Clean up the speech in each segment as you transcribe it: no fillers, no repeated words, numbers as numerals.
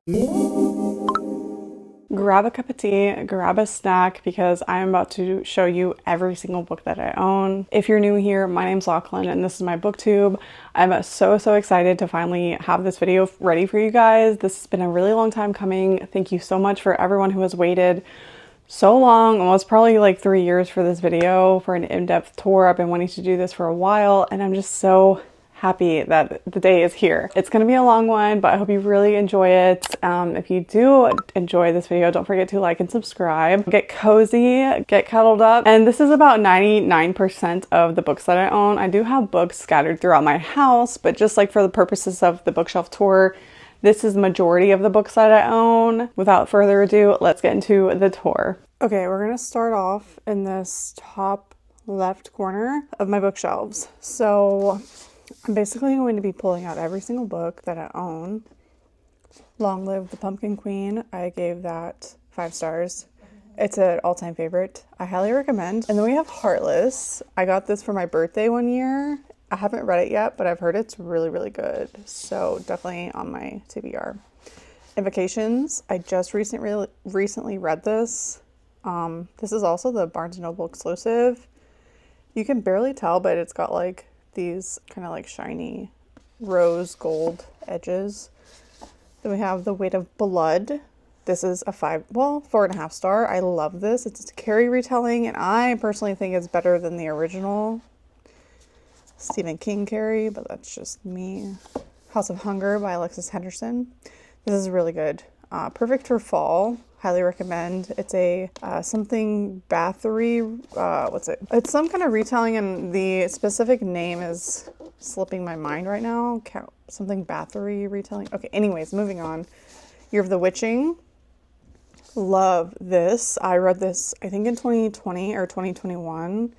Grab a cup of tea, grab a snack, because I'm about to show you every single book that I own. If you're new here, my name's Lachlan and this is my booktube. I'm so excited to finally have this video ready for you guys. This has been a really long time coming. Thank you so much for everyone who has waited so long, almost probably like 3 years for this video, for an in-depth tour. I've been wanting to do this for a while and I'm just so happy that the day is here. It's gonna be a long one, but I hope you really enjoy it. If you do enjoy this video, don't forget to like and subscribe. Get cozy, get cuddled up. And this is about 99% of the books that I own. I do have books scattered throughout my house, but just like for the purposes of the bookshelf tour, this is the majority of the books that I own. Without further ado, let's get into the tour. Okay, we're gonna start off in this top left corner of my bookshelves. So I'm basically going to be pulling out every single book that I own. Long Live the Pumpkin Queen. I gave that 5 stars. It's an all-time favorite. I highly recommend. And then we have Heartless. I got this for my birthday one year. I haven't read it yet, but I've heard it's really good. So definitely on my TBR. Invocations. I just recently read this. This is also the Barnes & Noble exclusive. You can barely tell, but it's got like these kind of like shiny rose gold edges. Then we have The Weight of Blood. This is a 4.5 star. I love this. It's a Carrie retelling, and I personally think it's better than the original Stephen King Carrie, but that's just me. House of Hunger by Alexis Henderson. This is really good. Perfect for fall. Highly recommend. It's a something Bathory. What's it? It's some kind of retelling, and the specific name is slipping my mind right now. Something Bathory retelling. Okay, anyways, moving on. Year of the Witching. Love this. I read this, I think in 2020 or 2021.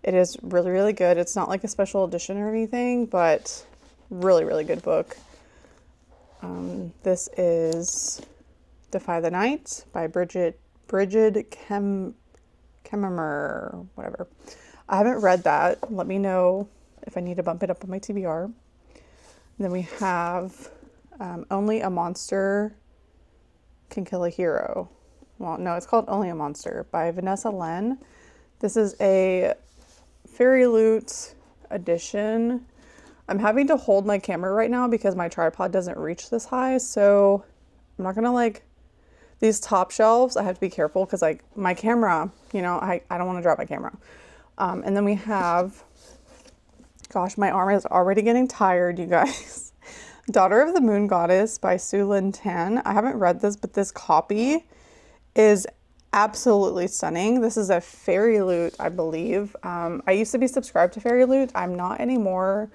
It is really good. It's not like a special edition or anything, but really good book. This is Defy the Night by Bridget Kemmerer, whatever. I haven't read that. Let me know if I need to bump it up on my TBR. And then we have Only a Monster Can Kill a Hero. Well, no, it's called Only a Monster by Vanessa Len. This is a Fairy Loot edition. I'm having to hold my camera right now because my tripod doesn't reach this high, so I'm not gonna like these top shelves. I have to be careful because like my camera, you know, I don't want to drop my camera. And then we have, gosh, my arm is already getting tired, you guys. Daughter of the Moon Goddess by Sue Lynn Tan. I haven't read this, but this copy is absolutely stunning. This is a Fairy Loot, I believe. I used to be subscribed to Fairy Loot. I'm not anymore.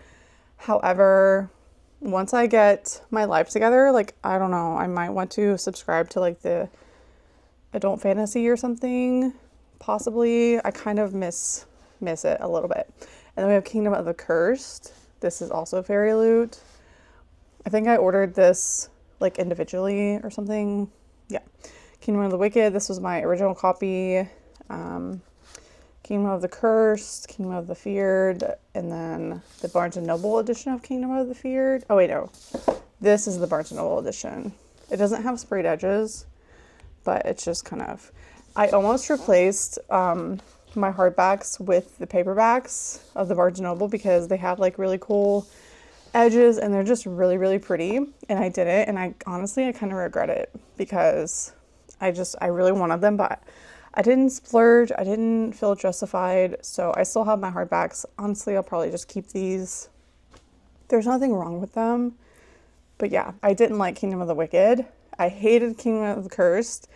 However, once I get my life together, like, I don't know, I might want to subscribe to like the adult fantasy or something, possibly. I kind of miss it a little bit. And then we have Kingdom of the Cursed. This is also Fairy Loot. I think I ordered this like individually or something. Yeah. Kingdom of the Wicked. This was my original copy. Kingdom of the Cursed, Kingdom of the Feared, and then the Barnes & Noble edition of Kingdom of the Feared. Oh wait, no. This is the Barnes & Noble edition. It doesn't have sprayed edges, but it's just kind of... I almost replaced my hardbacks with the paperbacks of the Barnes & Noble because they have like really cool edges and they're just really pretty. And I did it, and I honestly kind of regret it because I really wanted them, but I didn't splurge. I didn't feel justified. So I still have my hardbacks. Honestly, I'll probably just keep these. There's nothing wrong with them. But yeah, I didn't like Kingdom of the Wicked. I hated Kingdom of the Cursed.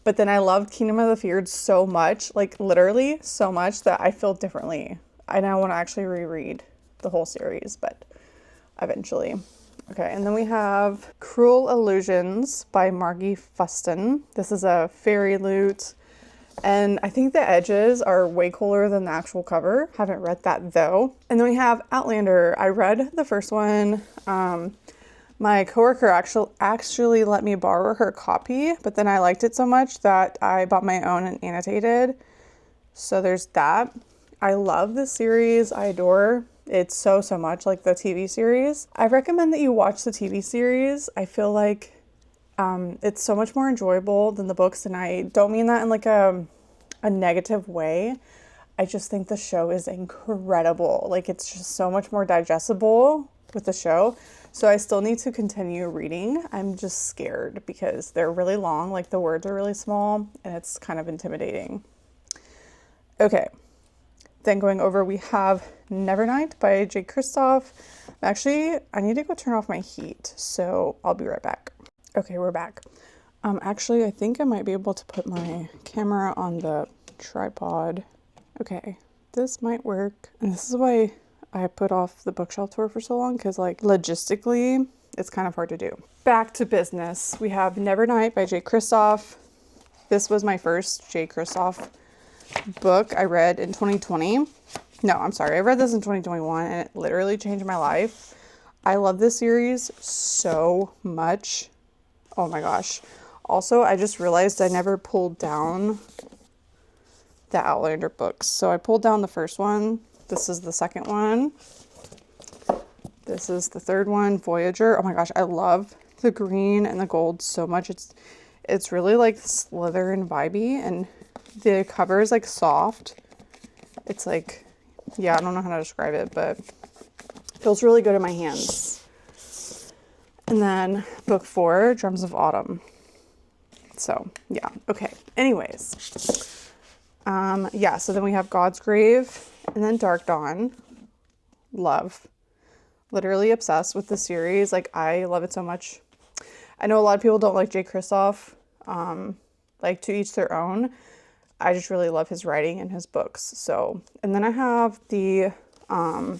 But then I loved Kingdom of the Feared so much, like literally so much, that I feel differently. I now want to actually reread the whole series, but eventually. Okay, and then we have Cruel Illusions by Margie Fuston. This is a Fairy Loot. And I think the edges are way cooler than the actual cover. Haven't read that though. And then we have Outlander. I read the first one. My coworker actually let me borrow her copy, but then I liked it so much that I bought my own and annotated. So there's that. I love this series. I adore it so much, like the TV series. I recommend that you watch the TV series. I feel like It's so much more enjoyable than the books, and I don't mean that in like a negative way. I just think the show is incredible. Like, it's just so much more digestible with the show. So I still need to continue reading. I'm just scared because they're really long, like the words are really small, and it's kind of intimidating. Okay, then going over, we have Nevernight by Jay Kristoff. Actually, I need to go turn off my heat, so I'll be right back. Okay, we're back. Actually, I think I might be able to put my camera on the tripod. Okay, this might work. And this is why I put off the bookshelf tour for so long, because like logistically, it's kind of hard to do. Back to business. We have Nevernight by Jay Kristoff. This was my first Jay Kristoff book I read in 2020. No, I'm sorry. I read this in 2021 and it literally changed my life. I love this series so much. Oh my gosh. Also, I just realized I never pulled down the Outlander books. So I pulled down the first one. This is the second one. This is the third one, Voyager. Oh my gosh, I love the green and the gold so much. It's really like Slytherin vibey, and the cover is like soft. It's like, yeah, I don't know how to describe it, but it feels really good in my hands. And then book 4, Drums of Autumn. So yeah, okay. Anyways, yeah, so then we have God's Grave and then Dark Dawn. Love. Literally obsessed with the series. Like, I love it so much. I know a lot of people don't like Jay Kristoff. Like, to each their own. I just really love his writing and his books. So, and then I have the, oh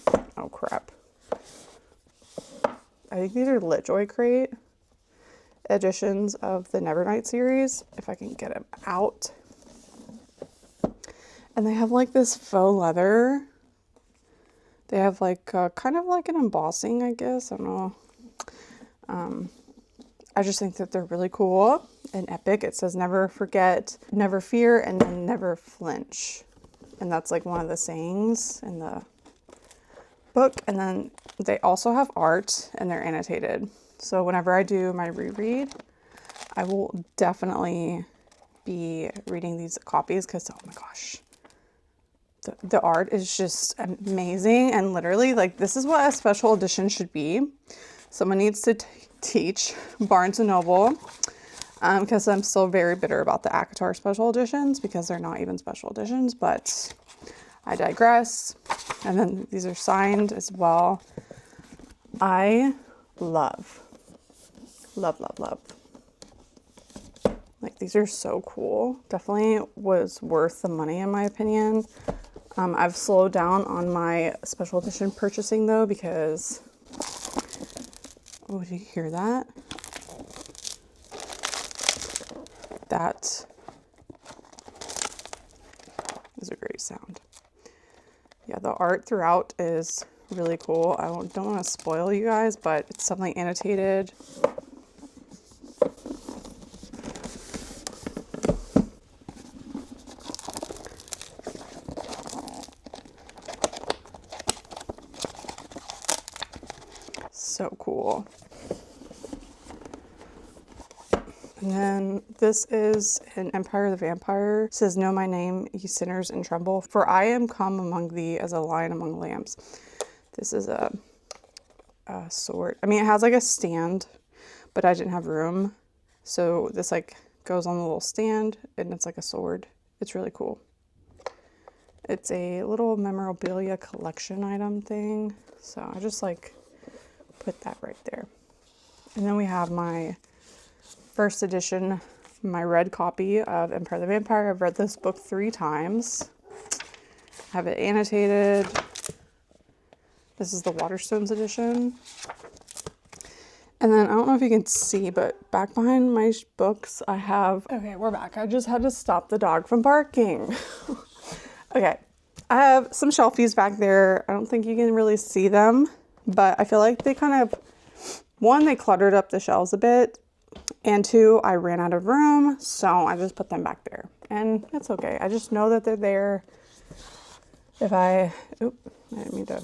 crap. I think these are Litjoy Crate editions of the Nevernight series, if I can get them out. And they have like this faux leather. They have like kind of like an embossing, I guess. I don't know. I just think that they're really cool and epic. It says never forget, never fear, and then never flinch. And that's like one of the sayings in the book. And then they also have art and they're annotated. So whenever I do my reread, I will definitely be reading these copies because, oh my gosh, the art is just amazing. And literally, like, this is what a special edition should be. Someone needs to teach Barnes & Noble, because I'm still very bitter about the ACOTAR special editions because they're not even special editions, but I digress. And then these are signed as well. I love. Like, these are so cool. Definitely was worth the money in my opinion. I've slowed down on my special edition purchasing though, because, oh, did you hear that? That is a great sound. Yeah, the art throughout is really cool. I don't want to spoil you guys, but it's something annotated. So cool. And then this is an Empire of the Vampire. It says, know my name, ye sinners, and tremble, for I am come among thee as a lion among lambs. This is a sword. I mean, it has like a stand, but I didn't have room. So this like goes on the little stand and it's like a sword. It's really cool. It's a little memorabilia collection item thing. So I just like put that right there. And then we have my first edition, my red copy of Empire of the Vampire. I've read this book 3 times. I have it annotated. This is the Waterstones edition. And then I don't know if you can see, but back behind my books, I have, okay, we're back. I just had to stop the dog from barking. Okay, I have some shelfies back there. I don't think you can really see them, but I feel like they kind of, one, they cluttered up the shelves a bit, and 2, I ran out of room, so I just put them back there. And it's okay. I just know that they're there. If I, oop, I didn't mean to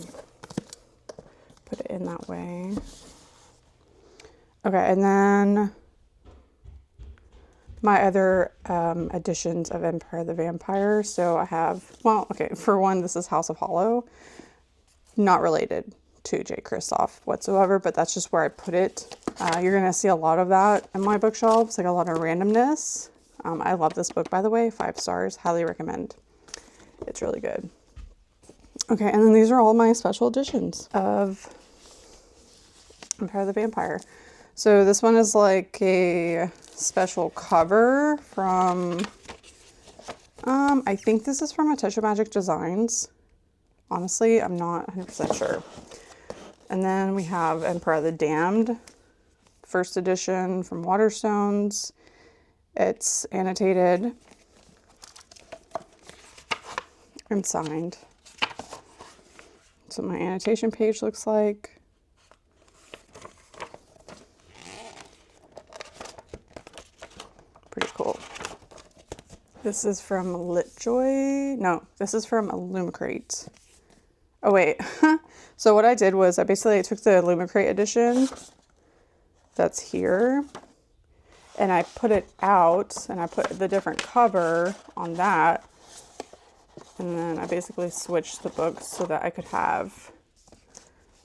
put it in that way. Okay, and then my other editions of Empire the Vampire. So I have, well, okay, for one, this is House of Hollow. Not related to J. Kristoff whatsoever, but that's just where I put it. You're gonna see a lot of that in my bookshelves, like a lot of randomness. I love this book, by the way, 5 stars, highly recommend. It's really good. Okay, and then these are all my special editions of Empire the Vampire. So this one is like a special cover from, I think this is from A Touch of Magic Designs. Honestly, I'm not 100% sure. And then we have Emperor the Damned, first edition from Waterstones. It's annotated and signed. So my annotation page looks like. Pretty cool. This is from Litjoy. No, this is from Illumicrate. Oh wait. So what I did was I took the Illumicrate edition that's here and I put it out and I put the different cover on that. And then I basically switched the books so that I could have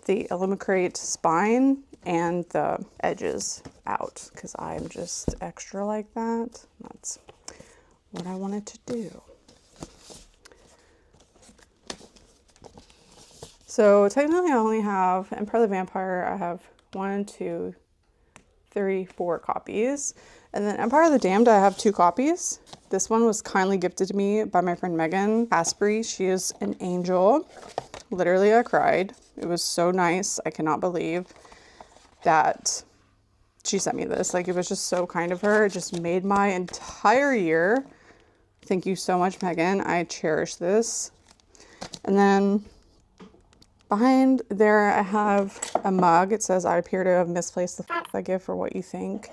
the Illumicrate spine and the edges out because I'm just extra like that. That's what I wanted to do. So technically I only have Empire the Vampire. I have 1, 2, 3, 4 copies. And then Empire the Damned, I have 2 copies. This one was kindly gifted to me by my friend Megan Asprey. She is an angel. Literally, I cried. It was so nice. I cannot believe that she sent me this. Like, it was just so kind of her. It just made my entire year. Thank you so much, Megan. I cherish this. And then behind there, I have a mug. It says, I appear to have misplaced the I give for what you think.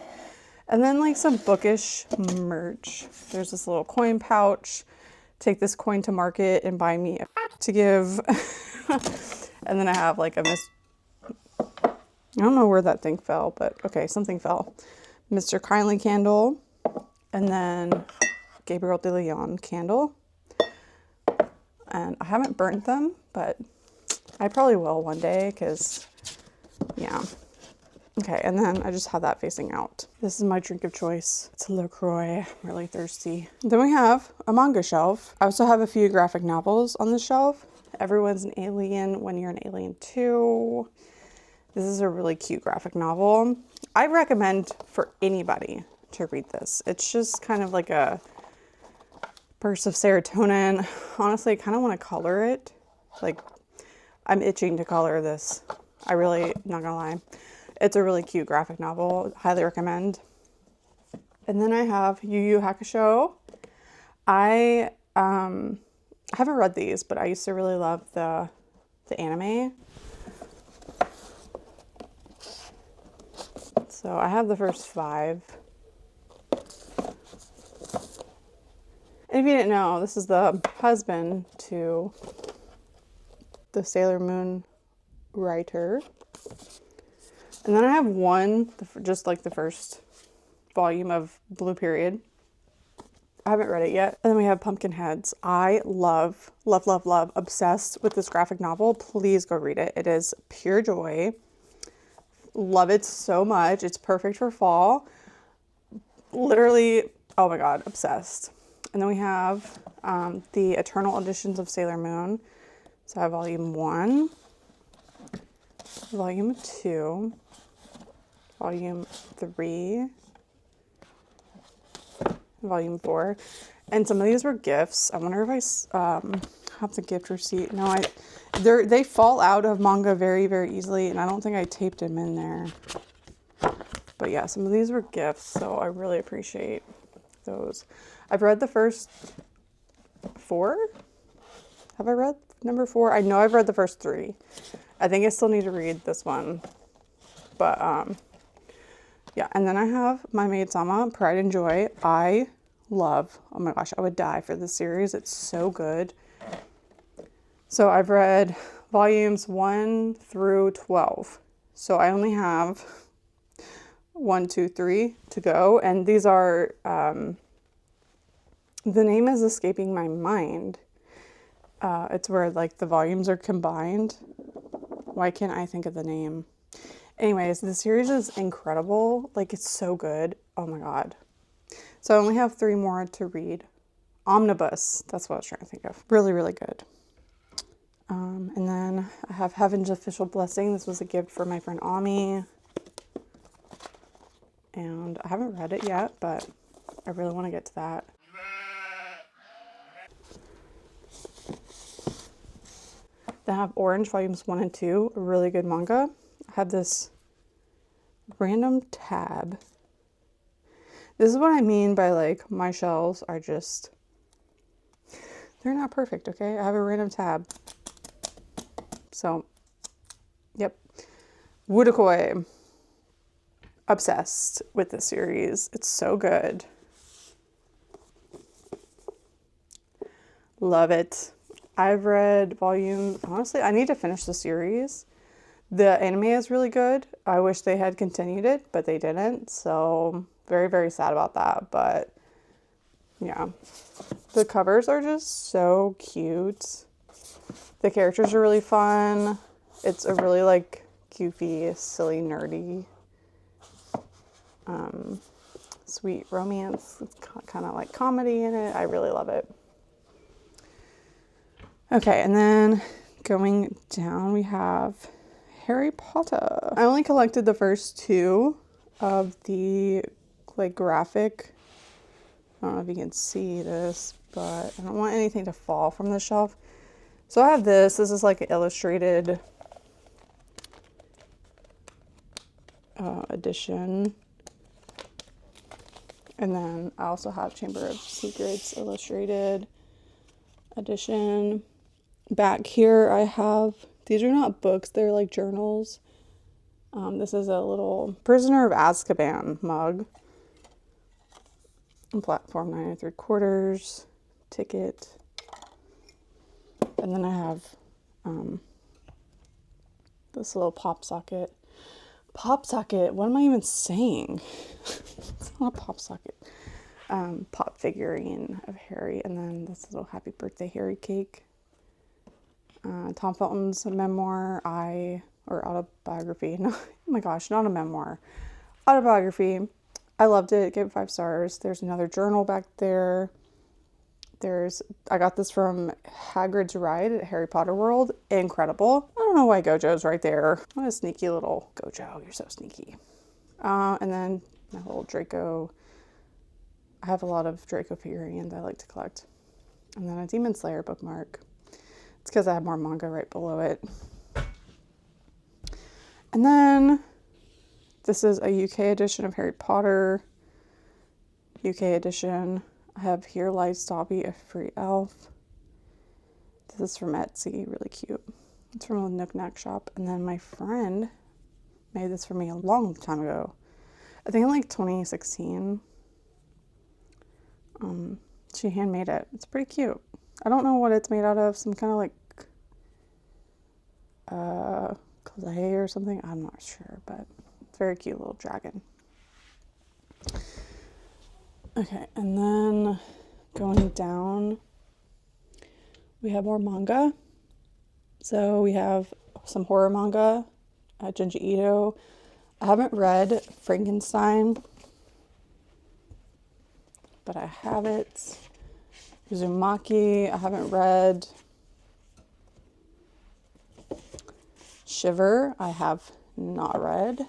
And then like some bookish merch. There's this little coin pouch. Take this coin to market and buy me a to give. And then I have like I don't know where that thing fell, but okay, something fell. Mr. Kindly candle. And then Gabriel de Leon candle. And I haven't burnt them, but I probably will one day because, yeah. Okay, and then I just have that facing out. This is my drink of choice. It's a LaCroix. I'm really thirsty. Then we have a manga shelf. I also have a few graphic novels on the shelf. Everyone's an Alien When You're an Alien Too. This is a really cute graphic novel. I recommend for anybody to read this. It's just kind of like a burst of serotonin. Honestly, I kind of want to color it. Like, I'm itching to color this. I really, not gonna lie. It's a really cute graphic novel. Highly recommend. And then I have Yu Yu Hakusho. I haven't read these, but I used to really love the anime. So I have the first 5. And if you didn't know, this is the husband to the Sailor Moon writer. And then I have one, just like the first volume of Blue Period. I haven't read it yet. And then we have Pumpkinheads. I love, obsessed with this graphic novel. Please go read it. It is pure joy. Love it so much. It's perfect for fall. Literally, oh my God, obsessed. And then we have the Eternal Editions of Sailor Moon. So I have volume 1, volume 2, volume 3, volume 4, and some of these were gifts. I wonder if I have the gift receipt. No, they fall out of manga very, very easily, and I don't think I taped them in there. But yeah, some of these were gifts, so I really appreciate those. I've read the first 4. Have I read number 4? I know I've read the first 3. I think I still need to read this one. But yeah, and then I have My Maid Sama, Pride and Joy. I love, oh my gosh, I would die for this series. It's so good. So I've read volumes 1 through 12. So I only have 1, 2, 3 to go. And these are, the name is escaping my mind. It's where like the volumes are combined. Why can't I think of the name? Anyways, the series is incredible. Like, it's so good. Oh my God. So I only have 3 more to read. Omnibus. That's what I was trying to think of. Really, really good. And then I have Heaven's Official Blessing. This was a gift for my friend Ami. And I haven't read it yet, but I really want to get to that. Then I have Orange Volumes 1 and 2, a really good manga. I have this random tab. This is what I mean by like my shelves are just, they're not perfect, okay? I have a random tab. So, yep. Woodakoi. Obsessed with this series. It's so good. Love it. I've read honestly, I need to finish the series. The anime is really good. I wish they had continued it, but they didn't. So, very, very sad about that. But, yeah. The covers are just so cute. The characters are really fun. It's a really, like, goofy, silly, nerdy, sweet romance. It's kind of like comedy in it. I really love it. Okay, and then going down, we have Harry Potter. I only collected the first 2 of the like graphic. I don't know if you can see this, but I don't want anything to fall from the shelf. So I have this. This is like an illustrated edition. And then I also have Chamber of Secrets illustrated edition. Back here I have, these are not books, they're like journals. This is a little Prisoner of Azkaban mug. Platform 9 3/4 ticket. And then I have this little pop socket. Pop socket, what am I even saying? It's not a pop socket. Pop figurine of Harry, and then this little happy birthday Harry cake. Tom Felton's memoir, or autobiography. No, oh my gosh, not a memoir. Autobiography. I loved it. Gave it 5 stars. There's another journal back there. I got this from Hagrid's Ride at Harry Potter World. Incredible. I don't know why Gojo's right there. What a sneaky little Gojo. You're so sneaky. And then my little Draco. I have a lot of Draco figurines I like to collect. And then a Demon Slayer bookmark. It's because I have more manga right below it. And then this is a UK edition of Harry Potter. UK edition. I have Here Lies Dobby, a free elf. This is from Etsy, really cute. It's from a Nook Knack shop. And then my friend made this for me a long time ago. I think in like 2016. She handmade it. It's pretty cute. I don't know what it's made out of. Some kind of like clay or something. I'm not sure, but it's a very cute little dragon. Okay, and then going down, we have more manga. So we have some horror manga, Junji Ito. I haven't read Frankenstein, but I have it. Uzumaki, I haven't read. Shiver, I have not read.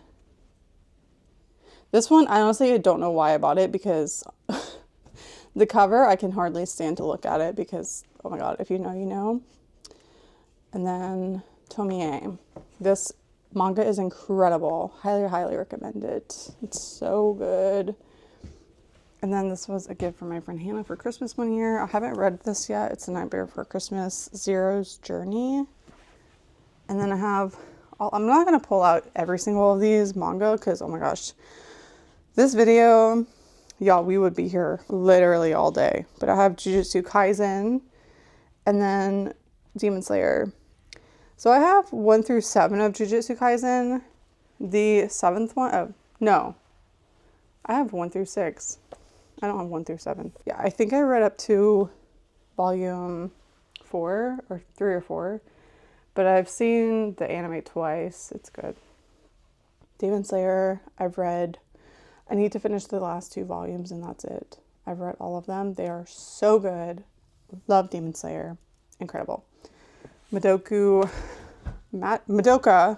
This one, I honestly don't know why I bought it, because the cover, I can hardly stand to look at it because, oh my god, if you know, you know. And then Tomie. This manga is incredible. Highly, highly recommend it. It's so good. And then this was a gift from my friend Hannah for Christmas one year. I haven't read this yet. It's A Nightmare Before Christmas, Zero's Journey. And then I have, I'm not going to pull out every single of these manga because, oh my gosh, this video, y'all, we would be here literally all day. But I have Jujutsu Kaisen and then Demon Slayer. So I have 1 through 7 of Jujutsu Kaisen. The 7th one, oh, no. I have 1 through 6. I don't have 1 through 7. Yeah, I think I read up to volume 4 or 3 or 4, but I've seen the anime twice. It's good. Demon Slayer, I've read. I need to finish the last 2 volumes and that's it. I've read all of them. They are so good. Love Demon Slayer. Incredible. Madoka Magica.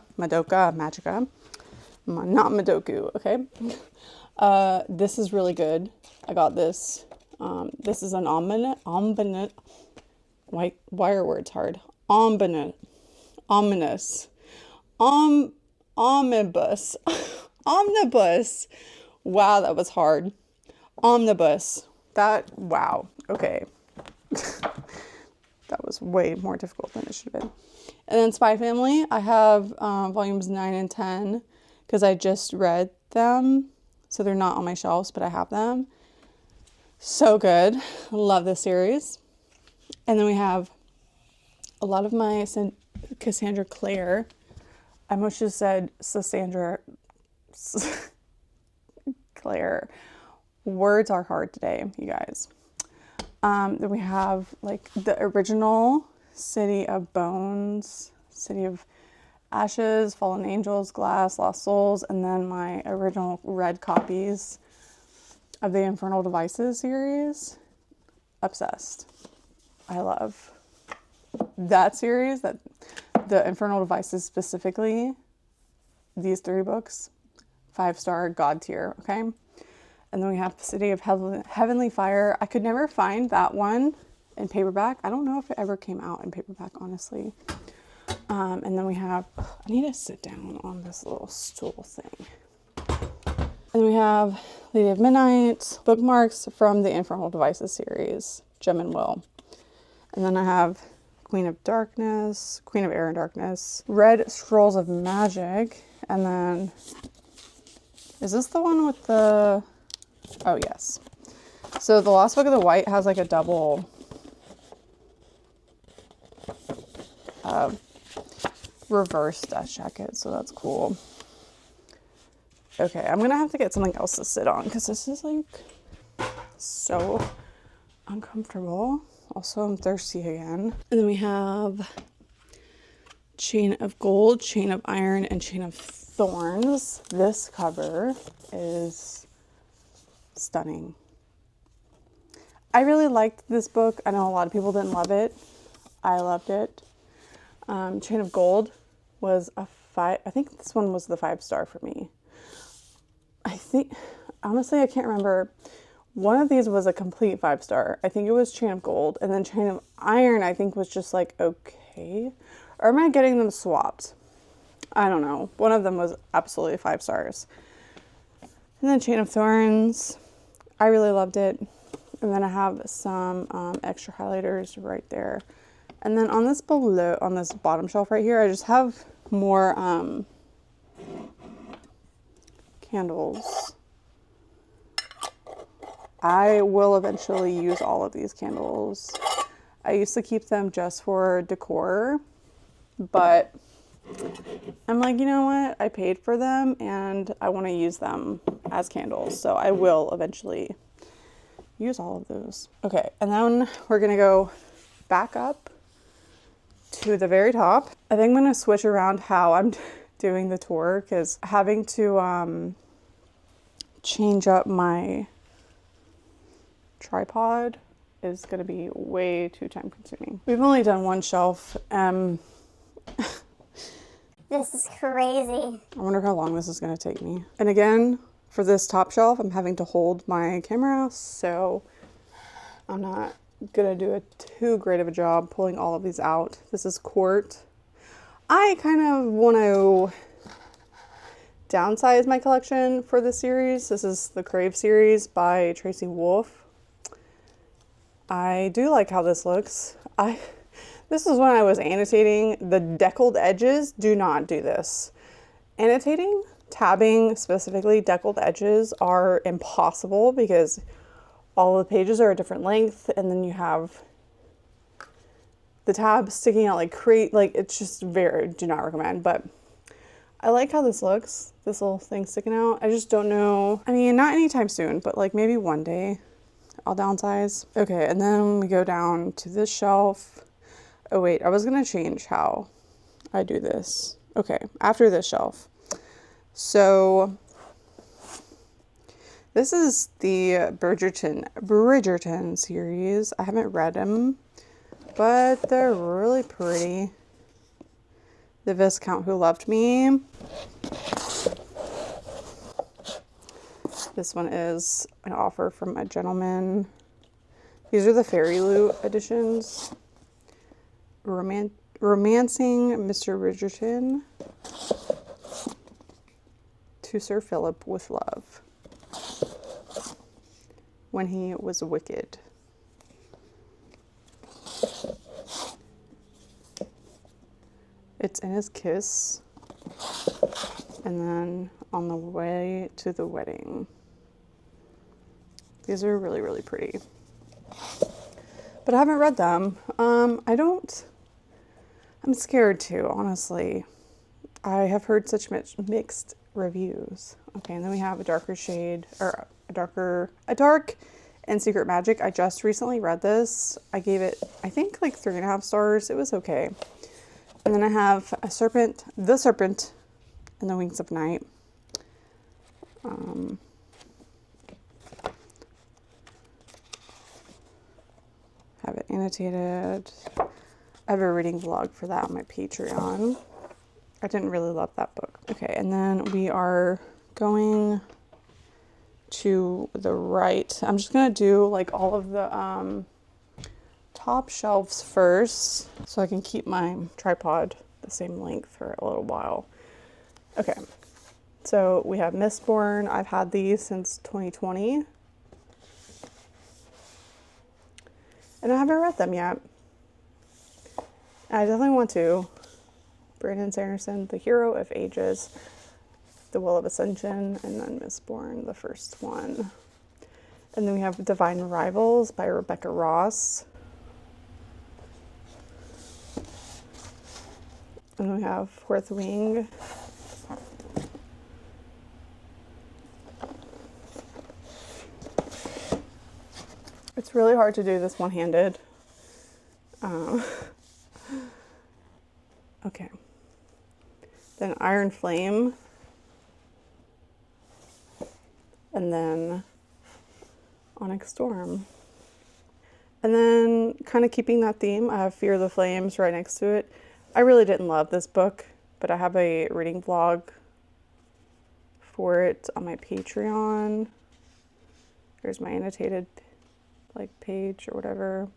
Not Madoku, okay? This is really good. I got this. This is an ominous. Why are words hard? Ominous. Omnibus. Omnibus. Wow, that was hard. Omnibus. Wow. Okay. That was way more difficult than it should have been. And then Spy Family, I have volumes 9 and 10 because I just read them. So they're not on my shelves, but I have them. So good. Love this series. And then we have a lot of my Cassandra Clare. I almost just said Cassandra Clare. Words are hard today, you guys. Then we have like the original City of Bones, City of Ashes, Fallen Angels, Glass, Lost Souls, and then my original red copies of the Infernal Devices series. Obsessed. I love that series, that the Infernal Devices specifically, these 3 books, 5-star God tier, okay? And then we have City of Heavenly Fire. I could never find that one in paperback. I don't know if it ever came out in paperback, honestly. And then we have, I need to sit down on this little stool thing. And then we have Lady of Midnight, bookmarks from the Infernal Devices series, Gem and Will. And then I have Queen of Darkness, Queen of Air and Darkness, Red Scrolls of Magic, and then, is this the one with the, oh yes. So the Last Book of the White has like a double reverse death jacket, so that's cool. Okay, I'm gonna have to get something else to sit on because this is like so uncomfortable. Also, I'm thirsty again. And then we have Chain of Gold, Chain of Iron, and Chain of Thorns. This cover is stunning. I really liked this book. I know a lot of people didn't love it. I loved it. Chain of Gold was a 5. I think this one was the 5-star for me. I think, honestly, I can't remember. One of these was a complete 5-star. I think it was Chain of Gold. And then Chain of Iron, I think, was just like, okay. Or am I getting them swapped? I don't know. One of them was absolutely 5 stars. And then Chain of Thorns, I really loved it. And then I have some extra highlighters right there. And then on this bottom shelf right here, I just have more candles. I will eventually use all of these candles. I used to keep them just for decor, but I'm like, you know what? I paid for them and I want to use them as candles. So I will eventually use all of those. Okay, and then we're gonna go back up to the very top. I think I'm gonna switch around how I'm doing the tour because having to change up my tripod is gonna be way too time consuming. We've only done one shelf. This is crazy. I wonder how long this is gonna take me. And again, for this top shelf, I'm having to hold my camera, so I'm not gonna do a too great of a job pulling all of these out. This is Court. I kind of want to downsize my collection for this series. This is the Crave series by Tracy Wolff. I do like how this looks. This is when I was annotating. The deckled edges, do not do this. Annotating, tabbing, specifically deckled edges are impossible because all the pages are a different length and then you have the tabs sticking out like it's just do not recommend. But I like how this looks. This little thing sticking out. I just don't know. I mean, not anytime soon, but like maybe one day I'll downsize. Okay, and then we go down to this shelf. Oh wait, I was gonna change how I do this. Okay, after this shelf. So this is the Bridgerton series. I haven't read them, but they're really pretty. The Viscount Who Loved Me. This one is an offer from a gentleman. These are the Fairy Loot editions. Romancing Mr. Bridgerton to Sir Philip with love when he was wicked. It's in his kiss, and then on the way to the wedding. These are really, really pretty. But I haven't read them. I'm scared to, honestly. I have heard such mixed reviews. Okay, and then we have a dark and Secret Magic. I just recently read this. I gave it, I think, like 3.5 stars. It was okay. And then I have The Serpent and the Wings of Night. Have it annotated. I have a reading vlog for that on my Patreon. I didn't really love that book. Okay, and then we are going to the right. I'm just gonna do like all of the top shelves first so I can keep my tripod the same length for a little while. Okay, so we have Mistborn. I've had these since 2020 and I haven't read them yet. I definitely want to. Brandon Sanderson, The Hero of Ages, The Will of Ascension, and then Mistborn, the first one. And then we have Divine Rivals by Rebecca Ross. And then we have Fourth Wing. It's really hard to do this one-handed. Okay. Then Iron Flame. And then Onyx Storm. And then kind of keeping that theme, I have Fear the Flames right next to it. I really didn't love this book, but I have a reading vlog for it on my Patreon. There's my annotated like page or whatever.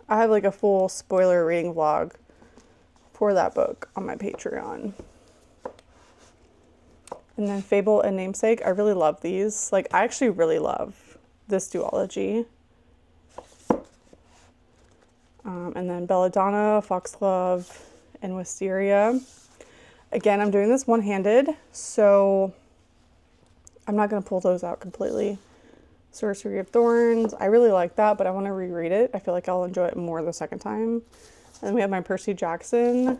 I have like a full spoiler reading vlog for that book on my Patreon. And then Fable and Namesake, I really love these. Like, I actually really love this duology. And then Belladonna, Foxglove, and Wisteria. Again, I'm doing this one-handed, so I'm not going to pull those out completely. Sorcery of Thorns, I really like that, but I want to reread it. I feel like I'll enjoy it more the second time. And then we have my Percy Jackson.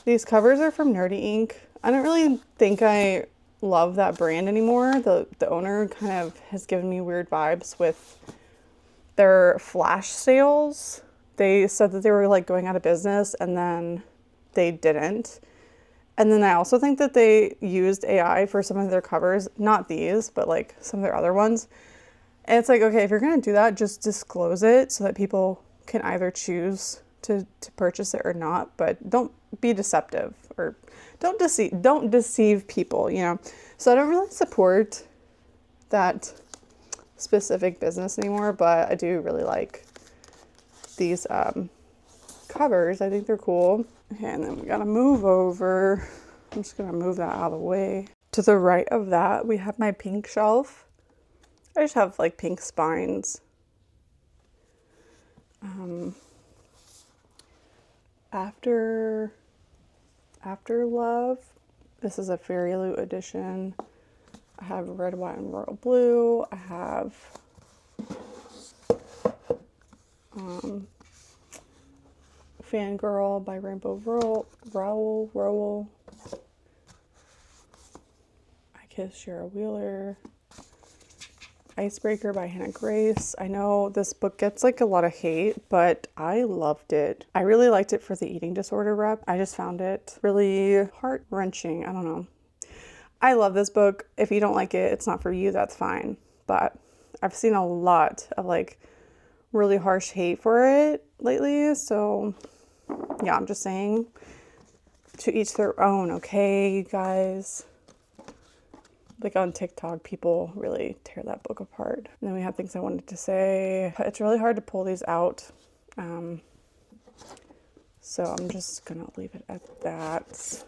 These covers are from Nerdy Ink. I don't really think I love that brand anymore. The owner kind of has given me weird vibes with their flash sales. They said that they were like going out of business and then they didn't. And then I also think that they used AI for some of their covers, not these, but like some of their other ones. And it's like, okay, if you're going to do that, just disclose it so that people can either choose to purchase it or not, but don't be deceptive or don't deceive people, you know? So I don't really support that specific business anymore, but I do really like these covers. I think they're cool. Okay, and then we gotta move over. I'm just gonna move that out of the way. To the right of that, we have my pink shelf. I just have like pink spines. After Love. This is a Fairy Loot edition. I have red, white, and royal blue. I have Fangirl by Rainbow Rowell. I Kiss Shara Wheeler. Icebreaker by Hannah Grace. I know this book gets like a lot of hate, but I loved it. I really liked it for the eating disorder rep. I just found it really heart-wrenching. I don't know. I love this book. If you don't like it, it's not for you, that's fine. But I've seen a lot of like really harsh hate for it lately. So yeah, I'm just saying, to each their own, okay, you guys? Like on TikTok, people really tear that book apart. And then we have things I wanted to say. It's really hard to pull these out. So I'm just gonna leave it at that.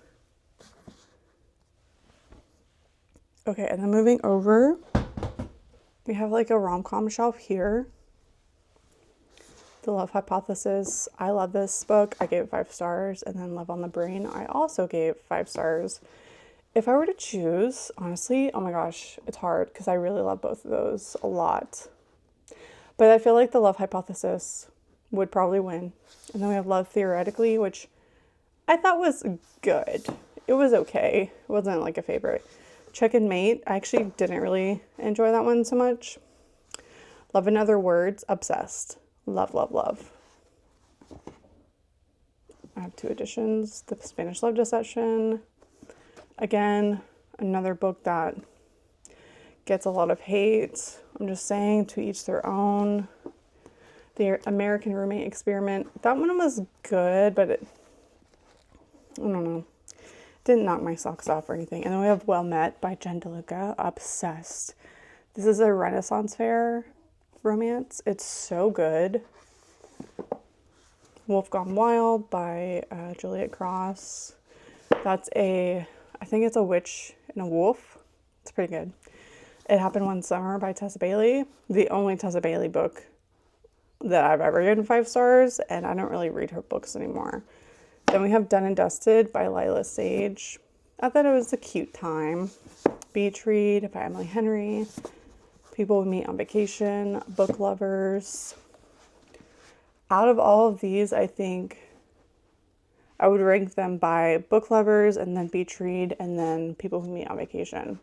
Okay, and then moving over, we have like a rom-com shelf here. The Love Hypothesis. I love this book. I gave it 5 stars. And then Love on the Brain, I also gave 5 stars. If I were to choose, honestly, oh my gosh, it's hard because I really love both of those a lot. But I feel like The Love Hypothesis would probably win. And then we have Love Theoretically, which I thought was good. It was okay. It wasn't like a favorite. Check and Mate, I actually didn't really enjoy that one so much. Love in Other Words, obsessed. Love, love, love. I have 2 editions. The Spanish Love Deception. Again, another book that gets a lot of hate. I'm just saying, to each their own. The American Roommate Experiment. That one was good, but I don't know. Didn't knock my socks off or anything. And then we have Well Met by Jen DeLuca. Obsessed. This is a Renaissance Fair romance. It's so good. Wolf Gone Wild by Juliet Cross. That's I think it's a witch and a wolf. It's pretty good. It Happened One Summer by Tessa Bailey. The only Tessa Bailey book that I've ever given 5 stars, and I don't really read her books anymore. Then we have Done and Dusted by Lila Sage. I thought it was a cute time. Beach Read by Emily Henry. People We Meet on Vacation. Book Lovers. Out of all of these, I think I would rank them by Book Lovers, and then Beach Read, and then People Who Meet on Vacation.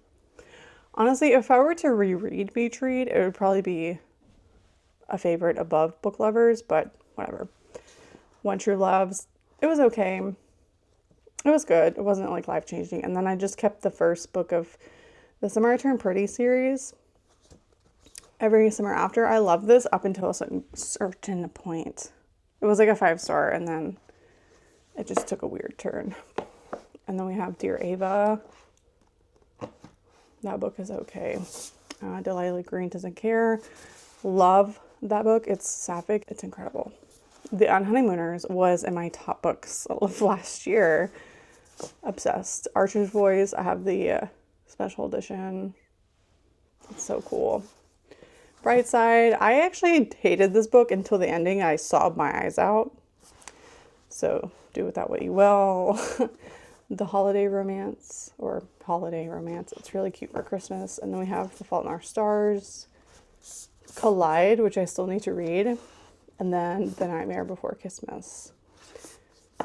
Honestly, if I were to reread Beach Read, it would probably be a favorite above Book Lovers, but whatever. One True Loves, it was okay. It was good. It wasn't like life-changing. And then I just kept the first book of the Summer I Turned Pretty series. Every Summer After. I loved this up until a certain point. It was like a 5-star, and then it just took a weird turn. And then we have Dear Ava. That book is okay. Delilah Green Doesn't Care. Love that book. It's sapphic. It's incredible. The Unhoneymooners was in my top books of last year. Obsessed. Archer's Voice. I have the special edition. It's so cool. Brightside. I actually hated this book until the ending. I sobbed my eyes out. So do with that what you will. The Holiday Romance, or Holiday Romance. It's really cute for Christmas. And then we have The Fault in Our Stars. Collide, which I still need to read. And then The Nightmare Before Christmas.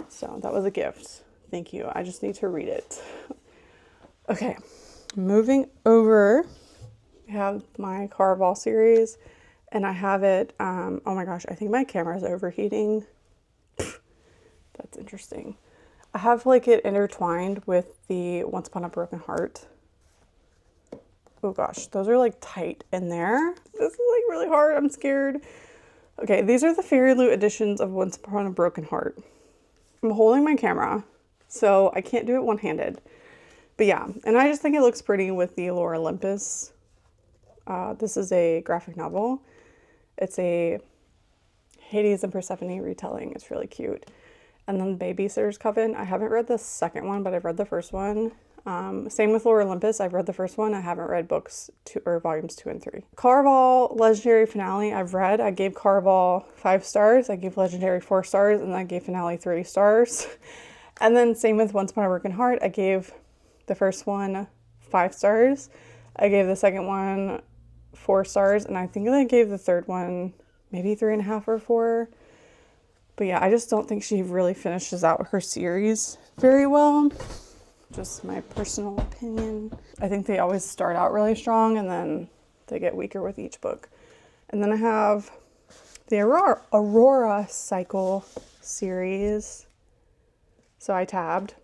So that was a gift. Thank you. I just need to read it. Okay, moving over. I have my Caraval series, and I have it, oh my gosh, I think my camera's overheating. That's interesting. I have like it intertwined with the Once Upon a Broken Heart. Oh gosh, those are like tight in there. This is like really hard, I'm scared. Okay, these are the Fairy Loot editions of Once Upon a Broken Heart. I'm holding my camera, so I can't do it one-handed. But yeah, and I just think it looks pretty with the Lore Olympus. This is a graphic novel. It's a Hades and Persephone retelling. It's really cute. And then Babysitter's Coven. I haven't read the second one, but I've read the first one. Same with Lore Olympus. I've read the first one. I haven't read books 2 or volumes 2 and 3. Caraval Legendary Finale. I've read. I gave Caraval 5 stars. I gave Legendary 4 stars, and then I gave Finale 3 stars. And then same with Once Upon a Broken Heart. I gave the first one 5 stars. I gave the second one 4 stars, and I think I gave the third one maybe 3.5 or 4. But yeah, I just don't think she really finishes out her series very well. Just my personal opinion. I think they always start out really strong and then they get weaker with each book. And then I have the Aurora Cycle series. So I tabbed.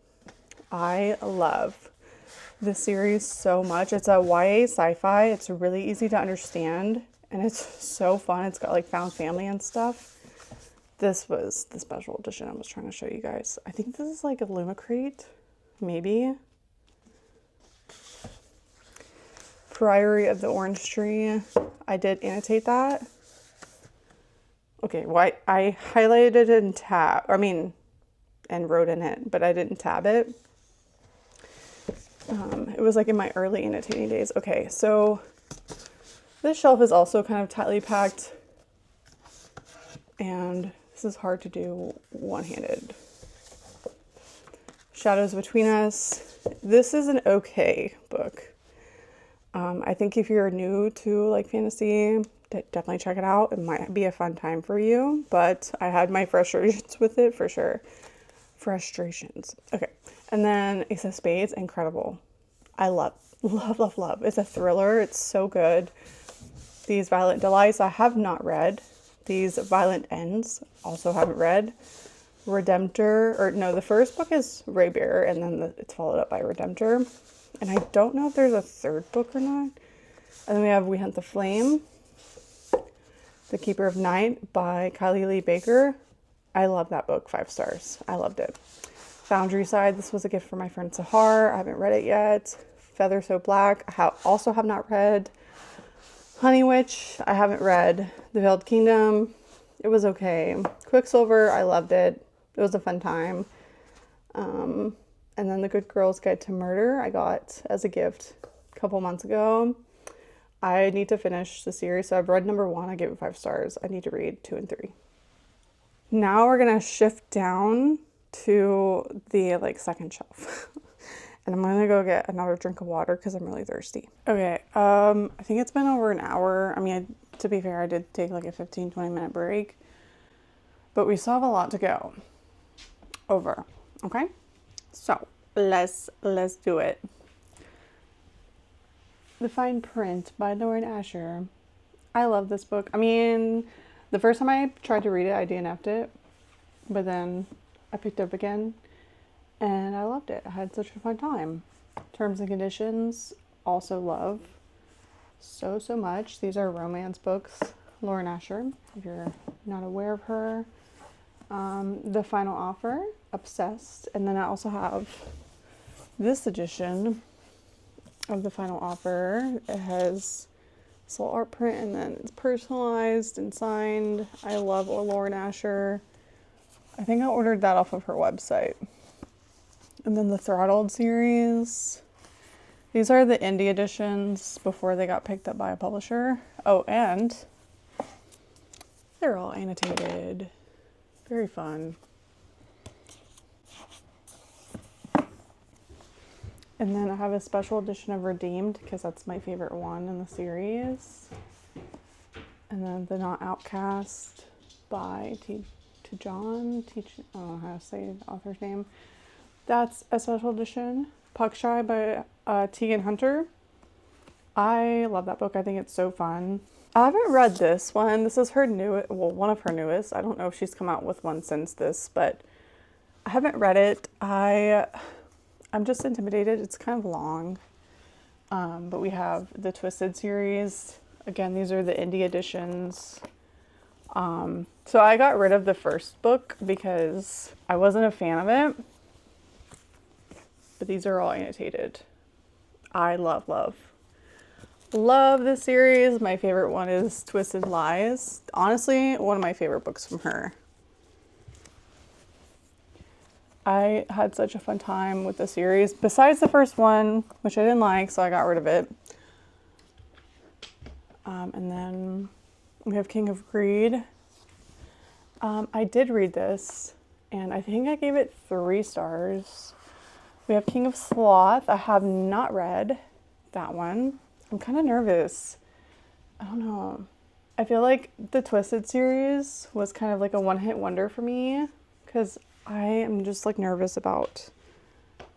I love this series so much. It's a YA sci-fi. It's really easy to understand and it's so fun. It's got like found family and stuff. This was the special edition I was trying to show you guys. I think this is like a Lumicrate, maybe. Priory of the Orange Tree. I did annotate that. Okay, well, I highlighted it and and wrote in it, but I didn't tab it. It was like in my early annotating days. Okay, so this shelf is also kind of tightly packed, and this is hard to do one-handed. Shadows Between Us. This is an okay book. I think if you're new to like fantasy, definitely check it out. It might be a fun time for you, but I had my frustrations with it for sure. Frustrations. Okay. And then Ace of Spades, incredible. I love. It's a thriller. It's so good. These Violent Delights, I have not read. These Violent Ends, also haven't read. The first book is Raybearer, and then it's followed up by Redemptor. And I don't know if there's a third book or not. And then we have We Hunt the Flame, The Keeper of Night by Kylie Lee Baker. I love that book, 5 stars. I loved it. Foundry Side, this was a gift from my friend Sahar. I haven't read it yet. Feather So Black, I also have not read. Honey Witch, I haven't read. The Veiled Kingdom, it was okay. Quicksilver, I loved it. It was a fun time. And then The Good Girl's Guide to Murder, I got as a gift a couple months ago. I need to finish the series, so I've read number 1. I gave it 5 stars. I need to read 2 and 3. Now we're gonna shift down to the second shelf. And I'm gonna go get another drink of water because I'm really thirsty. Okay, I think it's been over an hour. I mean, to be fair, I did take like a 15-20 minute break, but we still have a lot to go over. Okay, so let's do it. The Fine Print by Lauren Asher. I love this book. I mean, the first time I tried to read it, I DNF'd it, but then I picked it up again and I loved it. I had such a fun time. Terms and Conditions, also love so much. These are romance books. Lauren Asher, if you're not aware of her. The Final Offer, obsessed. And then I also have this edition of The Final Offer. It has soul art print and then it's personalized and signed. I love Lauren Asher. I think I ordered that off of her website. And then the Throttled series. These are the indie editions before they got picked up by a publisher. Oh, and they're all annotated. Very fun. And then I have a special edition of Redeemed because that's my favorite one in the series. And then The Not Outcast by John. I don't know how to say the author's name. That's a special edition. Puck Shy by Tegan Hunter. I love that book. I think it's so fun. I haven't read this one. This is her one of her newest. I don't know if she's come out with one since this, but I haven't read it. I'm just intimidated. It's kind of long. But we have the Twisted series. Again, these are the indie editions. So I got rid of the first book because I wasn't a fan of it. But these are all annotated. I love this series. My favorite one is Twisted Lies. Honestly, one of my favorite books from her. I had such a fun time with the series. Besides the first one, which I didn't like, so I got rid of it. And then we have King of Greed. I did read this, and I think I gave it 3 stars. We have King of Sloth. I have not read that one. I'm kind of nervous. I don't know. I feel like the Twisted series was kind of like a one-hit wonder for me because I am just like nervous about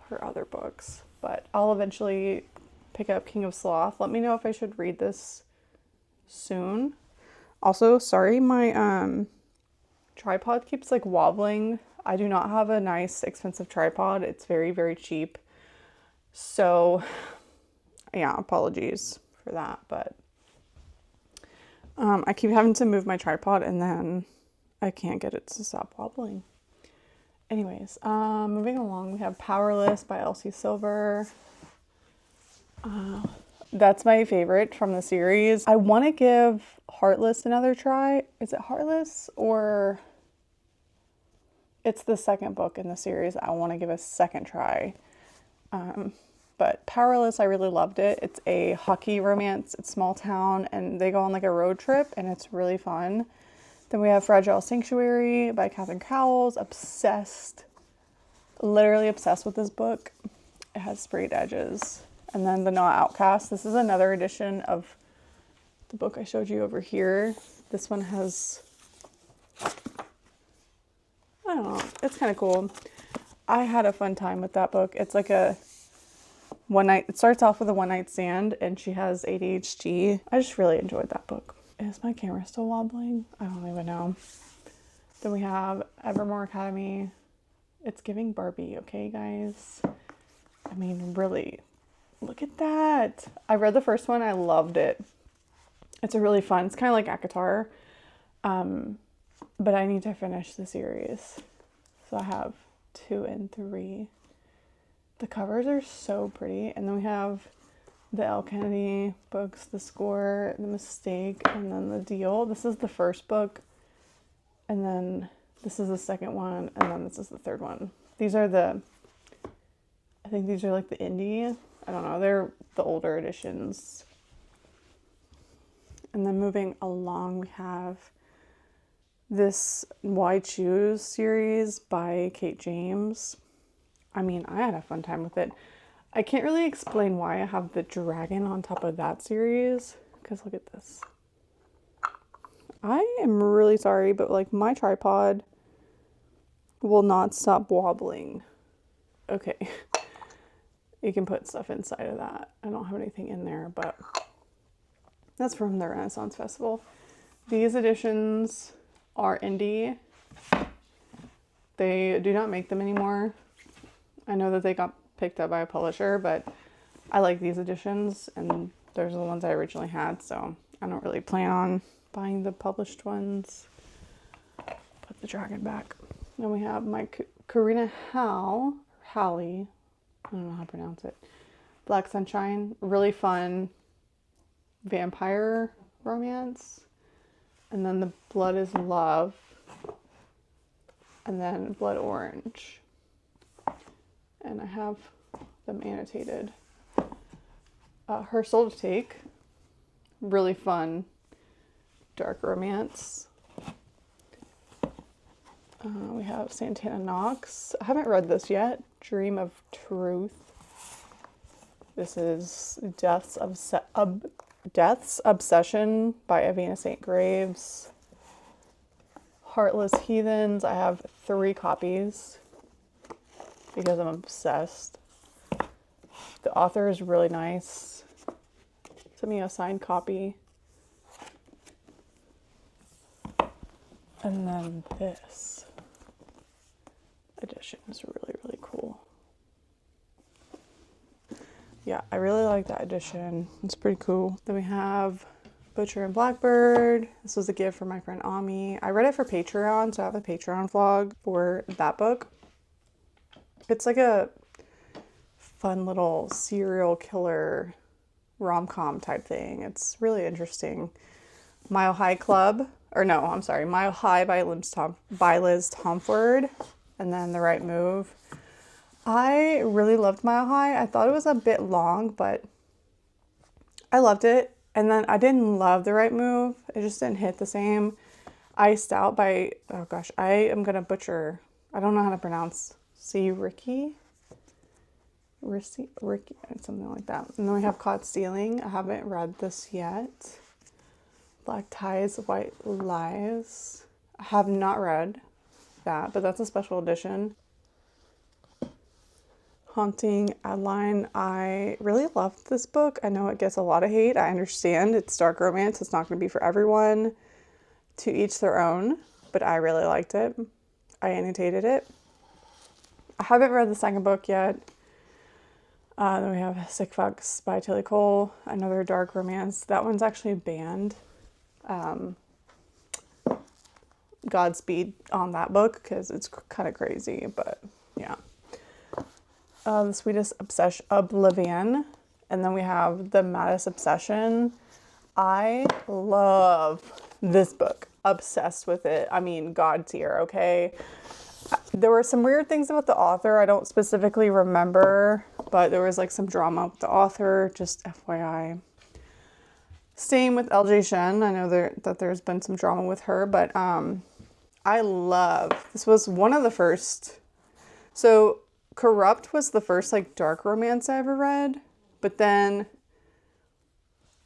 her other books. But I'll eventually pick up King of Sloth. Let me know if I should read this soon. Also, sorry, my tripod keeps like wobbling. I do not have a nice expensive tripod. It's very, very cheap. So yeah, apologies for that, but I keep having to move my tripod and then I can't get it to stop wobbling. Anyways, moving along, we have Powerless by Elsie Silver. That's my favorite from the series. I want to give Heartless another try. Is it Heartless or it's the second book in the series I want to give a second try? But Powerless, I really loved it. It's a hockey romance. It's small town and they go on like a road trip and it's really fun. Then we have Fragile Sanctuary by Catherine Cowles. Obsessed. Literally obsessed with this book. It has sprayed edges. And then The Not Outcast. This is another edition of the book I showed you over here. This one has, I don't know, it's kind of cool. I had a fun time with that book. It's like a one night, it starts off with a one night stand and she has ADHD. I just really enjoyed that book. Is my camera still wobbling? I don't even know. Then we have Evermore Academy. It's giving Barbie, okay guys? I mean, really, look at that. I read the first one, I loved it. It's a really fun, it's kind of like ACOTAR. But I need to finish the series. So I have 2 and 3. The covers are so pretty. And then we have the L. Kennedy books, The Score, The Mistake, and then The Deal. This is the first book. And then this is the second one. And then this is the third one. These are I think these are like the indie. I don't know. They're the older editions. And then moving along, we have this Why Choose series by Kate James. I mean, I had a fun time with it. I can't really explain why I have the dragon on top of that series, because look at this. I am really sorry, but like my tripod will not stop wobbling. Okay. You can put stuff inside of that. I don't have anything in there, but that's from the Renaissance Festival. These editions are indie. They do not make them anymore. I know that they got picked up by a publisher, but I like these editions and those are the ones I originally had, so I don't really plan on buying the published ones. Put the dragon back. Then we have my Karina Halley, I don't know how to pronounce it. Black Sunshine, really fun vampire romance. And then The Blood is Love. And then Blood Orange. And I have them annotated. Her Soul to Take, really fun dark romance. We have Santana Knox. I haven't read this yet. Dream of Truth. This is Death's Obsession by Evina St. Graves. Heartless Heathens. I have 3 copies because I'm obsessed. The author is really nice. Sent me a signed copy. And then this edition is really, really cool. Yeah, I really like that edition. It's pretty cool. Then we have Butcher and Blackbird. This was a gift from my friend Ami. I read it for Patreon, so I have a Patreon vlog for that book. It's like a fun little serial killer rom-com type thing. It's really interesting. Mile High Club, or no, I'm sorry, Mile High by Liz Tomford, and then The Right Move. I really loved Mile High. I thought it was a bit long, but I loved it. And then I didn't love The Right Move. It just didn't hit the same. Iced Out by, oh gosh, I am gonna butcher. I don't know how to pronounce. Ricky, something like that. And then we have Caught Stealing. I haven't read this yet, Black Ties, White Lies. I have not read that, but that's a special edition. Haunting Adeline. I really loved this book. I know it gets a lot of hate. I understand it's dark romance. It's not going to be for everyone. To each their own, but I really liked it. I annotated it. I haven't read the second book yet. Then we have Sick Fucks by Tilly Cole, another dark romance. That one's actually banned. Godspeed on that book because it's kind of crazy, but yeah. The Sweetest Oblivion, and then we have The Maddest Obsession. I love this book. Obsessed with it. I mean, God tier, okay? There were some weird things about the author. I don't specifically remember, but there was like some drama with the author, just FYI. Same with LJ Shen. I know that there's been some drama with her, but I love, this was one of the first. So Corrupt was the first like dark romance I ever read, but then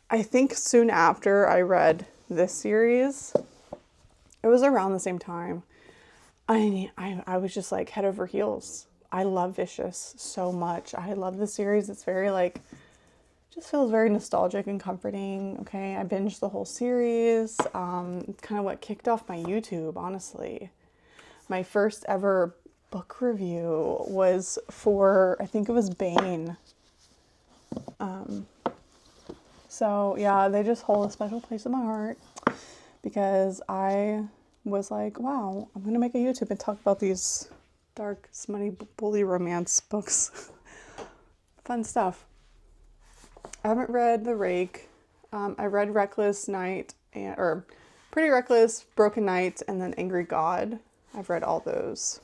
I think soon after I read this series, it was around the same time. I was just like head over heels. I love Vicious so much. I love the series. It's very like, just feels very nostalgic and comforting. Okay, I binged the whole series. It's kind of what kicked off my YouTube, honestly. My first ever book review was for, I think it was Bane. So yeah, they just hold a special place in my heart because I was like, wow, I'm gonna make a YouTube and talk about these dark, smutty, bully romance books. Fun stuff. I haven't read The Rake. I read Reckless Night, or Pretty Reckless, Broken Night, and then Angry God. I've read all those.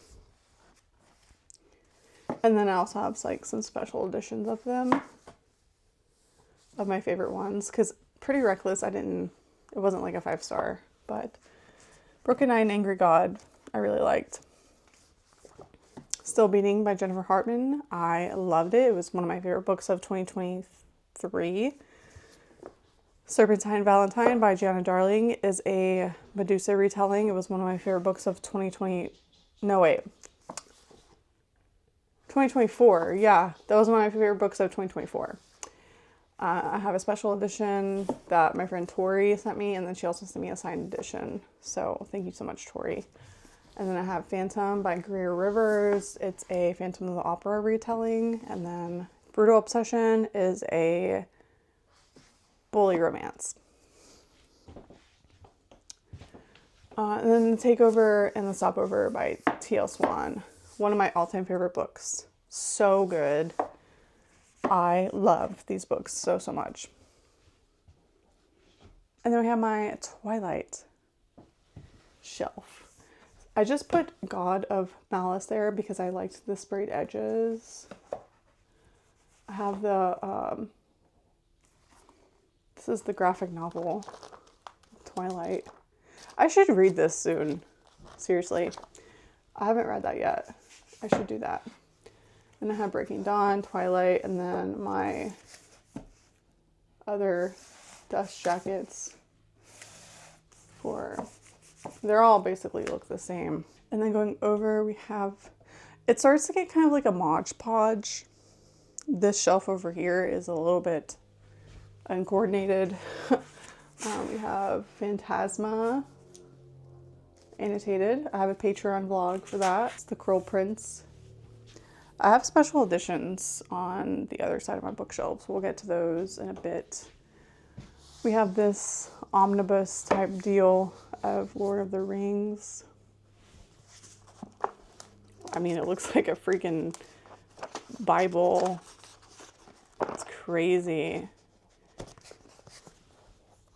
And then I also have like some special editions of them, of my favorite ones, because Pretty Reckless, it wasn't like a 5-star, but Broken Night and Angry God, I really liked. Still Beating by Jennifer Hartman. I loved it. It was one of my favorite books of 2023. Serpentine Valentine by Gianna Darling is a Medusa retelling. It was one of my favorite books of 2024. Yeah, that was one of my favorite books of 2024. I have a special edition that my friend Tori sent me, and then she also sent me a signed edition. So thank you so much, Tori. And then I have Phantom by Greer Rivers. It's a Phantom of the Opera retelling. And then Brutal Obsession is a bully romance. And then The Takeover and The Stopover by T.L. Swan. One of my all-time favorite books. So good. I love these books so, so much. And then we have my Twilight shelf. I just put God of Malice there because I liked the sprayed edges. I have the, this is the graphic novel, Twilight. I should read this soon. Seriously. I haven't read that yet. I should do that. And I have Breaking Dawn, Twilight, and then my other dust jackets they're all basically look the same. And then going over, we have, it starts to get kind of like a Mod Podge. This shelf over here is a little bit uncoordinated. We have Phantasma annotated. I have a Patreon vlog for that. It's the Curl Prince. I have special editions on the other side of my bookshelves. We'll get to those in a bit. We have this omnibus type deal of Lord of the Rings. I mean, it looks like a freaking Bible. It's crazy.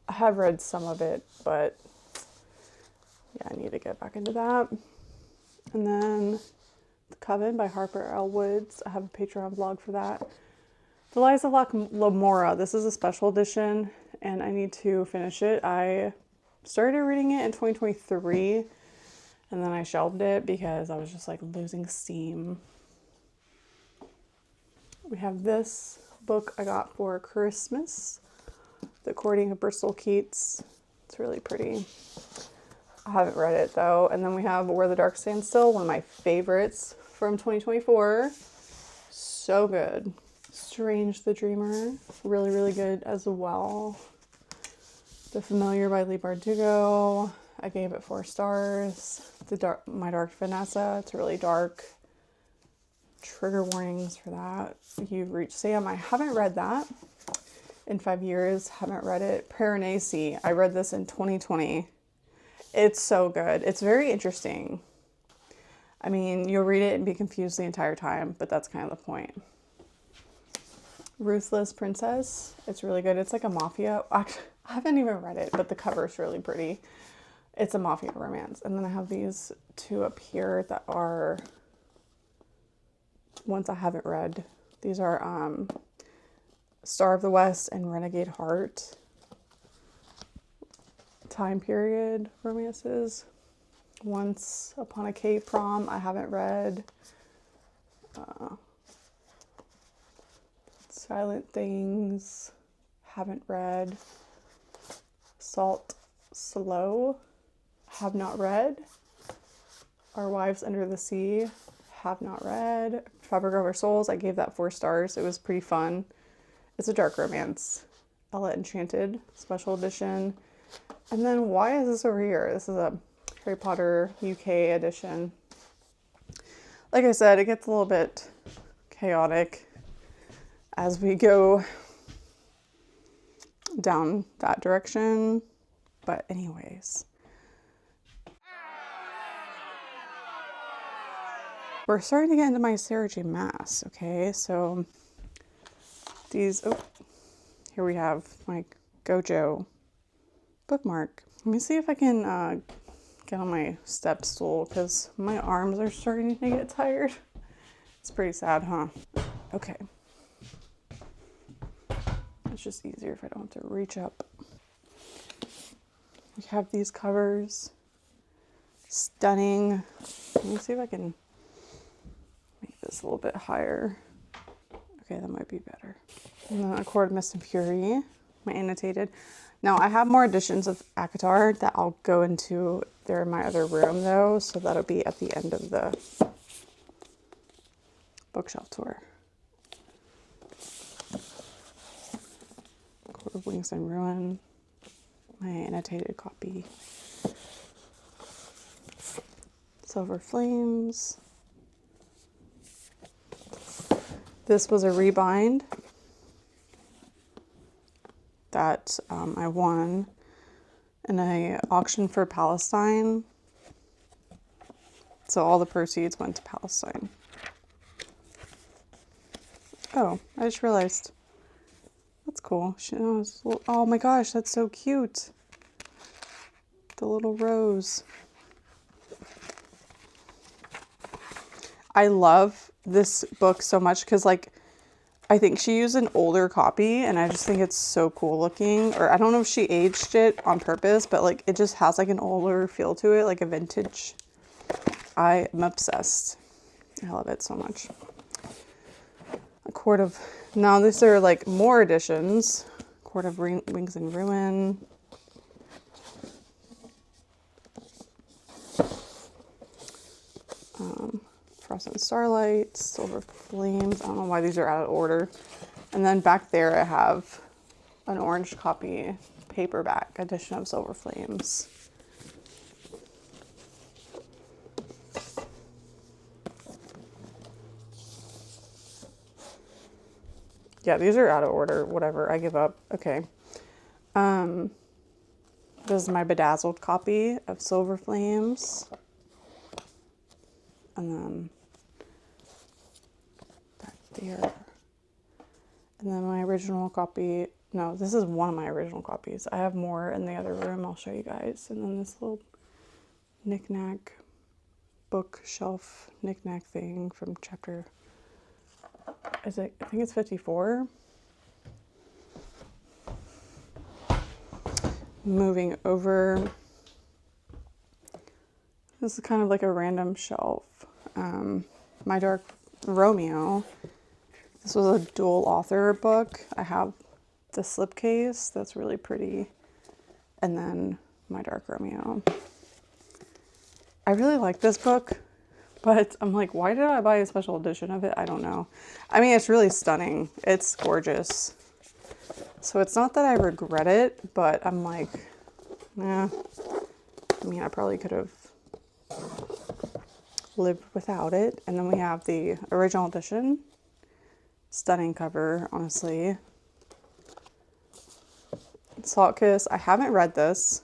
I have read some of it, but yeah, I need to get back into that. And then The Coven by Harper L. Woods. I have a Patreon vlog for that. The Lies of Lamora. This is a special edition, and I need to finish it. I started reading it in 2023, and then I shelved it because I was just like losing steam. We have this book I got for Christmas, The Courting of Bristol Keats. It's really pretty. I haven't read it though. And then we have Where the Dark Stands Still, one of my favorites from 2024. So good. Strange the Dreamer, really, really good as well. The Familiar by Lee Bardugo, I gave it 4 stars. My Dark Vanessa, it's really dark. Trigger warnings for that. You've Reached Sam, I haven't read that in 5 years, haven't read it. Piranesi, I read this in 2020. It's so good. It's very interesting. I mean, you'll read it and be confused the entire time, but that's kind of the point. Ruthless Princess, it's really good. It's like a mafia. Actually, I haven't even read it, but the cover's really pretty. It's a mafia romance. And then I have these 2 up here that are ones I haven't read. These are Star of the West and Renegade Heart. Time period romances. Once Upon a Cave Prom, I haven't read. Silent Things, haven't read. Salt Slow, have not read. Our Wives Under the Sea, have not read. Fabric Over Souls, I gave that 4 stars. It was pretty fun. It's a dark romance. Ella Enchanted, special edition. And then why is this over here? This is a Harry Potter UK edition. Like I said, it gets a little bit chaotic as we go down that direction. But anyways, we're starting to get into my Sarah J. Maas. Okay, so these, here we have my Gojo bookmark. Let me see if I can get on my step stool because my arms are starting to get tired. It's pretty sad, huh? Okay. It's just easier if I don't have to reach up. We have these covers. Stunning. Let me see if I can make this a little bit higher. Okay, that might be better. And then A Court of Mist and Fury, my annotated. Now, I have more editions of ACOTAR that I'll go into. They're in my other room, though, so that'll be at the end of the bookshelf tour. Court of Wings and Ruin, my annotated copy. Silver Flames. This was a rebind that I won in an auction for Palestine. So all the proceeds went to Palestine. Oh, I just realized. That's cool. Oh my gosh, that's so cute. The little rose. I love this book so much because, like, I think she used an older copy and I just think it's so cool looking. Or I don't know if she aged it on purpose, but like it just has like an older feel to it, like a vintage. I am obsessed. I love it so much. A Court of... Now these are like more editions. Court of Wings and Ruin. Frost and Starlight, Silver Flames. I don't know why these are out of order. And then back there I have an orange copy, paperback edition of Silver Flames. Yeah, these are out of order. Whatever, I give up. Okay. This is my bedazzled copy of Silver Flames. And then back there. And then my original copy. No, this is one of my original copies. I have more in the other room. I'll show you guys. And then this little knick-knack bookshelf knick-knack thing from chapter... I think it's 54. Moving over. This is kind of like a random shelf. My Dark Romeo. This was a dual author book. I have the slipcase. That's really pretty. and then My Dark Romeo. I really like this book, but I'm like, why did I buy a special edition of it? I don't know. I mean, it's really stunning. It's gorgeous. So it's not that I regret it, but I'm like, I mean, I probably could have lived without it. And then we have the original edition. Stunning cover, honestly. Salt Kiss. I haven't read this,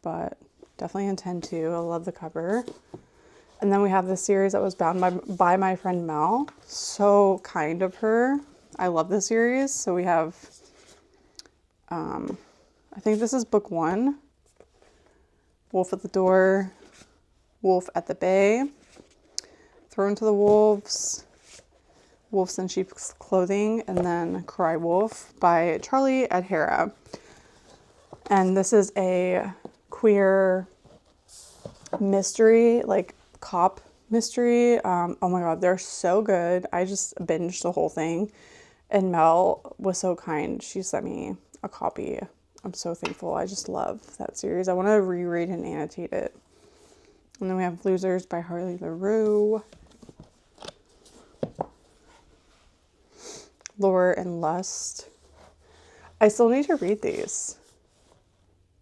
but definitely intend to. I love the cover. And then we have this series that was bound by my friend Mel. So kind of her. I love this series. So we have, I think this is book 1. Wolf at the Door, Wolf at the Bay, Thrown to the Wolves, Wolves in Sheep's Clothing, and then Cry Wolf by Charlie Adhara. And this is a queer mystery, like cop mystery. Oh my God, they're so good. I just binged the whole thing. And Mel was so kind. She sent me a copy. I'm so thankful. I just love that series. I want to reread and annotate it. And then we have Losers by Harley LaRue. Lore and Lust. I still need to read these.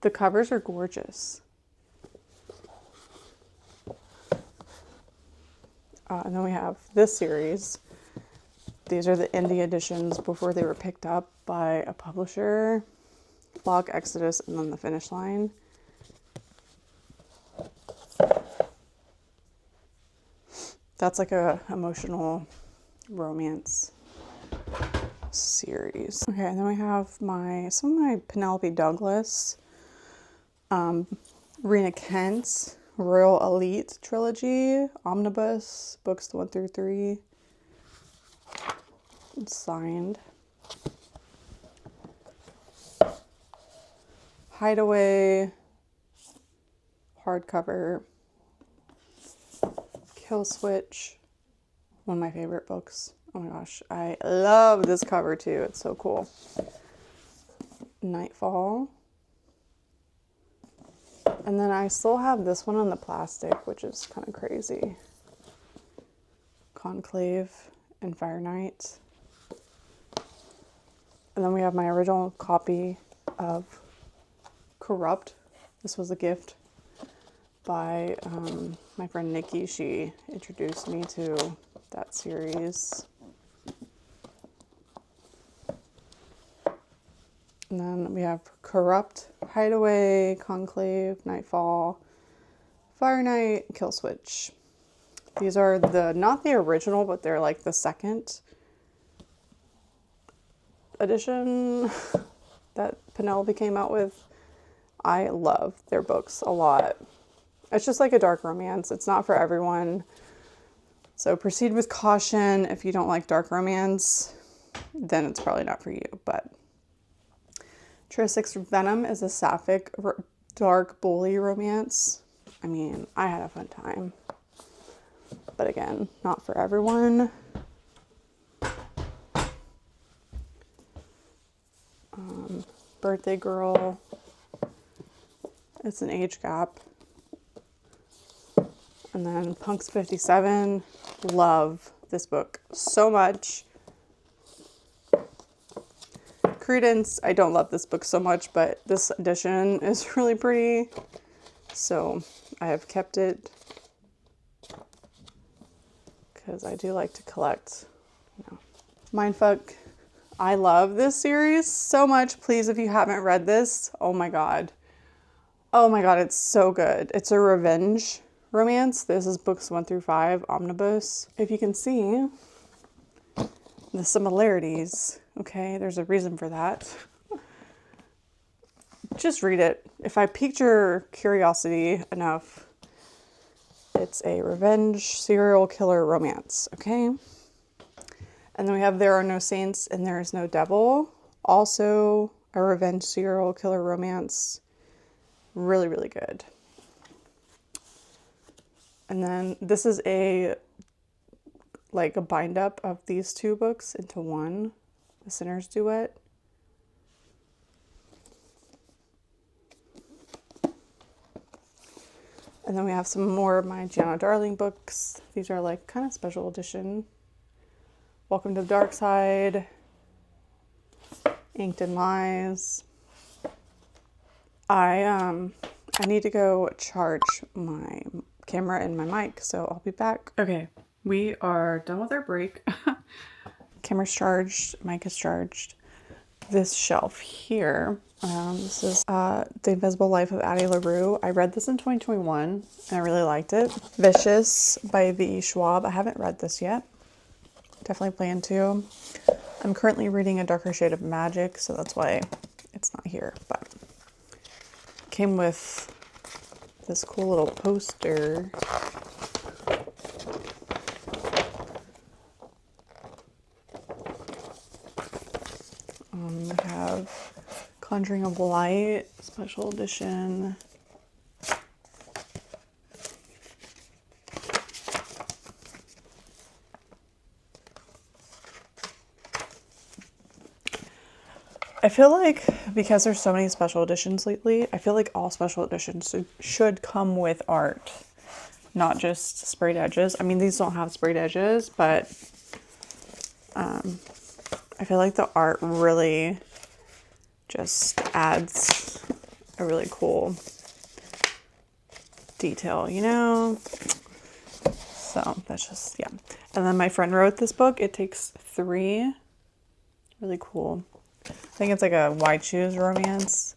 The covers are gorgeous. And then we have this series. These are the indie editions before they were picked up by a publisher. Log, Exodus, and then The Finish Line. That's like a emotional romance series. Okay, and then we have some of my Penelope Douglas, Rena Kent, Royal Elite trilogy, omnibus, books 1 through 3. It's signed. Hideaway, hardcover. Kill Switch, one of my favorite books. Oh my gosh, I love this cover too. It's so cool. Nightfall. And then I still have this one on the plastic, which is kind of crazy. Conclave and Fire Night. And then we have my original copy of Corrupt. This was a gift by my friend Nikki. She introduced me to that series. And then we have Corrupt, Hideaway, Conclave, Nightfall, Fire Night, Kill Switch. These are not the original, but they're like the second edition that Penelope came out with. I love their books a lot. It's just like a dark romance. It's not for everyone. So proceed with caution. If you don't like dark romance, then it's probably not for you. But Trisix Venom is a sapphic dark bully romance. I mean, I had a fun time. But again, not for everyone. Birthday Girl. It's an age gap. And then Punks 57. Love this book so much. Credence. I don't love this book so much, but this edition is really pretty. So I have kept it because I do like to collect. Mindfuck. I love this series so much. Please, if you haven't read this, oh my God. Oh my God, it's so good. It's a revenge romance. This is books 1 through 5, omnibus. If you can see the similarities, okay, there's a reason for that. Just read it. If I piqued your curiosity enough, it's a revenge serial killer romance, okay? And then we have There Are No Saints and There Is No Devil. Also a revenge serial killer romance. Really, really good. And then this is a bind up of these two books into one. The Sinner's Duet. And then we have some more of my Gianna Darling books. These are like kind of special edition. Welcome to the Dark Side, Inked in Lies. I need to go charge my camera and my mic, so I'll be back. Okay, we are done with our break. Camera's charged, mic is charged. This shelf here, this is The Invisible Life of Addie LaRue. I read this in 2021 and I really liked it. Vicious by V.E. Schwab. I haven't read this yet. Definitely plan to. I'm currently reading A Darker Shade of Magic, so that's why it's not here, but it came with this cool little poster. We have Conjuring of Light, special edition. I feel like because there's so many special editions lately, I feel like all special editions should come with art, not just sprayed edges. I mean, these don't have sprayed edges, but I feel like the art really just adds a really cool detail, you know? So that's just, yeah. And then my friend wrote this book. It takes 3. Really cool. I think it's like a Wide Shoes romance.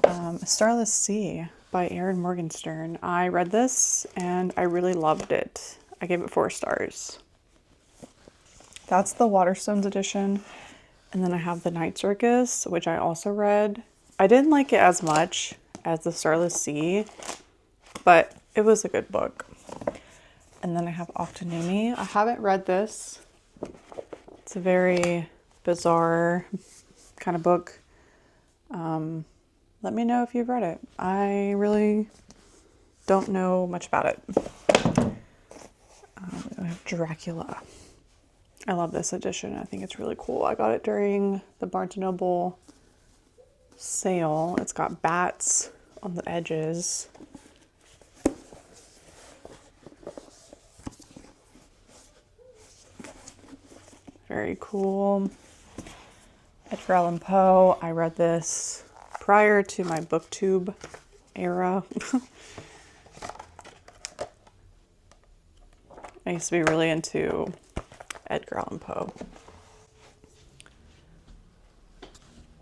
A Starless Sea by Erin Morgenstern. I read this and I really loved it. I gave it 4 stars. That's the Waterstones edition. And then I have The Night Circus, which I also read. I didn't like it as much as The Starless Sea, but it was a good book. And then I have Octonumi. I haven't read this. It's a very bizarre kind of book. Let me know if you've read it. I really don't know much about it. I have Dracula. I love this edition. I think it's really cool. I got it during the Barnes & Noble sale. It's got bats on the edges. Very cool. Edgar Allan Poe. I read this prior to my booktube era. I used to be really into Edgar Allan Poe.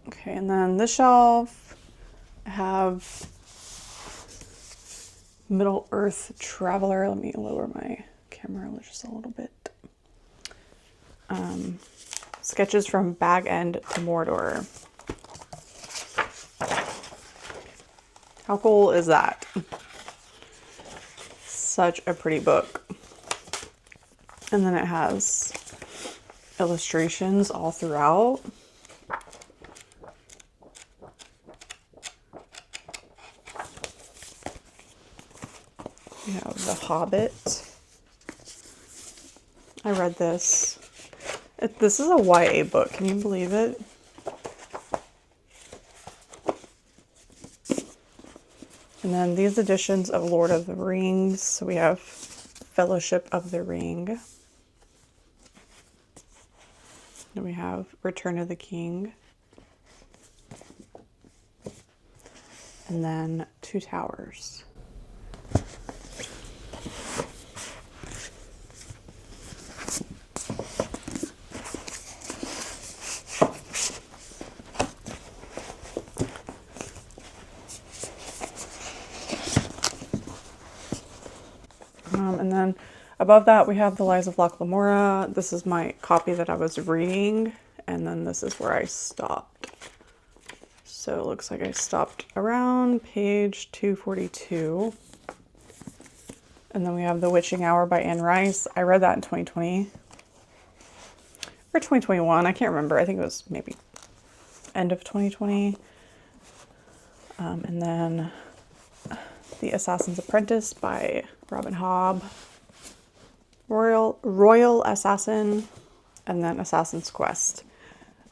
Okay, and then this shelf, I have Middle Earth Traveler. Let me lower my camera just a little bit. Sketches from Bag End to Mordor. How cool is that? Such a pretty book. And then it has illustrations all throughout. We have The Hobbit. I read this. This is a YA book. Can you believe it? And then these editions of Lord of the Rings. So we have Fellowship of the Ring. Then we have Return of the King. And then Two Towers. And then above that, we have The Lies of Locke Lamora. This is my copy that I was reading, and then this is where I stopped. So it looks like I stopped around page 242. And then we have The Witching Hour by Anne Rice. I read that in 2020 or 2021. I can't remember. I think it was maybe end of 2020. And then The Assassin's Apprentice by Robin Hobb, Royal Assassin, and then Assassin's Quest.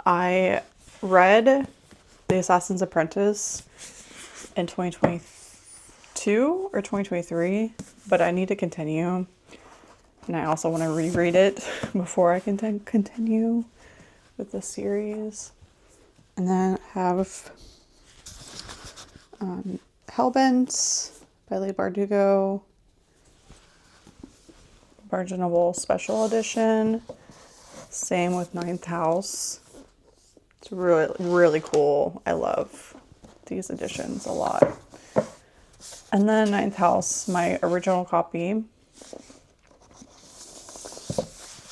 I read The Assassin's Apprentice in 2022 2022 or 2023, but I need to continue. And I also want to reread it before I can continue with the series. And then I have Hellbent by Leigh Bardugo. Barnes & Noble Special Edition. Same with Ninth House. It's really, really cool. I love these editions a lot. And then Ninth House, my original copy. And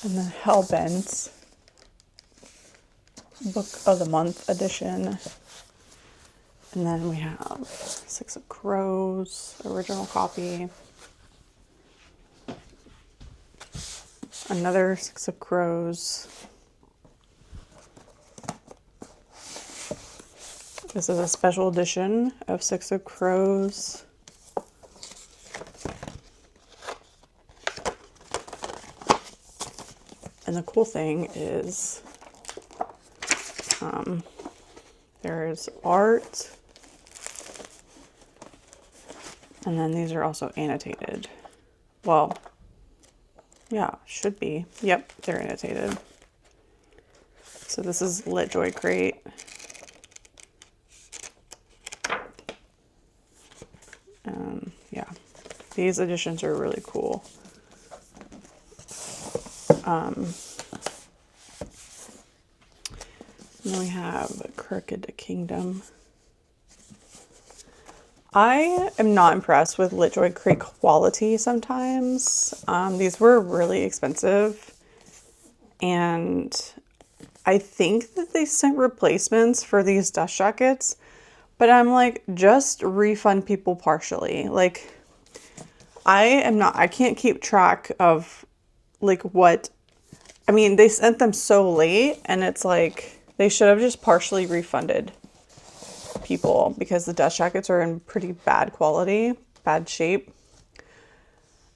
then Hellbent, Book of the Month edition. And then we have Six of Crows, original copy. Another Six of Crows. This is a special edition of Six of Crows. And the cool thing is there's art. And then these are also annotated. Well, yeah, should be. Yep, they're annotated. So this is Lit Joy Crate. Yeah, these editions are really cool. And then we have Crooked Kingdom. I am not impressed with Lit Joy Crate quality sometimes. These were really expensive. And I think that they sent replacements for these dust jackets. But I'm like, just refund people partially. Like, I can't keep track of like what, I mean, they sent them so late and it's like, they should have just partially refunded people because the dust jackets are in pretty bad quality, bad shape.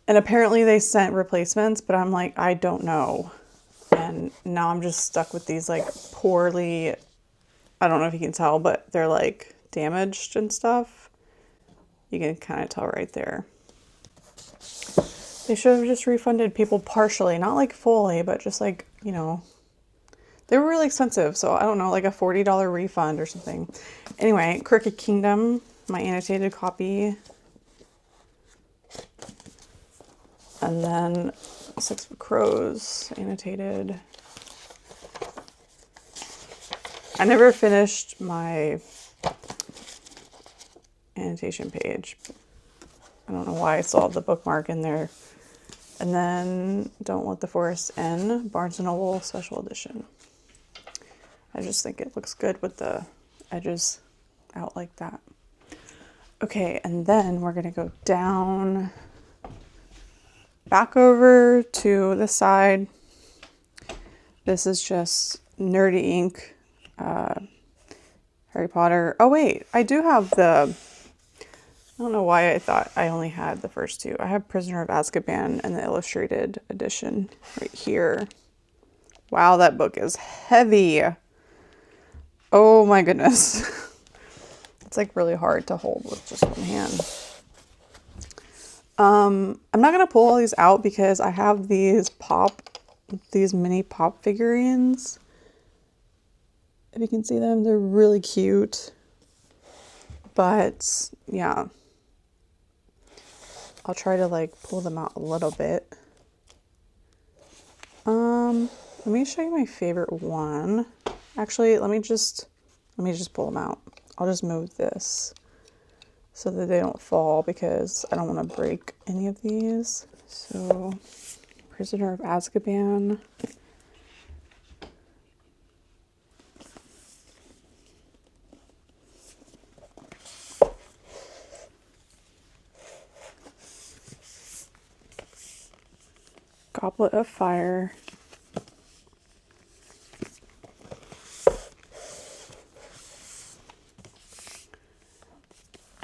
And apparently they sent replacements, but I'm like, I don't know. And now I'm just stuck with these like poorly, I don't know if you can tell, but they're like damaged and stuff. You can kind of tell right there. They should have just refunded people partially, not like fully, but just like, you know, they were really expensive. So I don't know, like a $40 refund or something. Anyway, Crooked Kingdom, my annotated copy. And then Six of Crows, annotated. I never finished my annotation page. I don't know why I saw the bookmark in there. And then Don't Let the Forest End, Barnes & Noble Special Edition. I just think it looks good with the edges out like that. Okay, and then we're going to go down, back over to the side. This is just Nerdy Ink, Harry Potter. Oh wait, I do have the, I don't know why I thought I only had the first two. I have Prisoner of Azkaban and the illustrated edition right here. Wow, that book is heavy. Oh my goodness. It's like really hard to hold with just one hand. I'm not going to pull all these out because I have these mini pop figurines. If you can see them, they're really cute. But yeah, I'll try to like pull them out a little bit. Let me show you my favorite one. Actually, let me just pull them out. I'll just move this so that they don't fall because I don't want to break any of these. So, Prisoner of Azkaban. Goblet of Fire.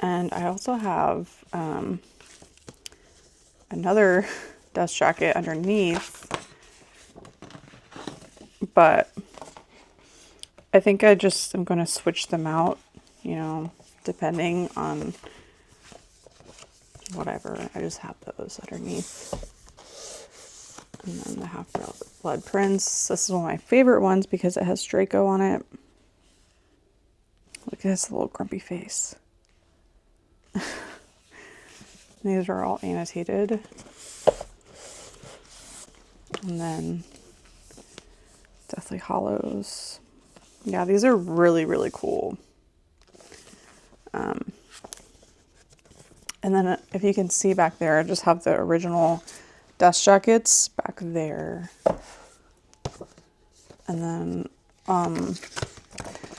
And I also have another dust jacket underneath, but I think I'm going to switch them out, you know, depending on whatever. I just have those underneath. And then the Half-Blood Prince. This is one of my favorite ones because it has Draco on it. Look at his little grumpy face. These are all annotated. And then Deathly Hollows. Yeah, these are really, really cool. And then if you can see back there, I just have the original dust jackets back there. And then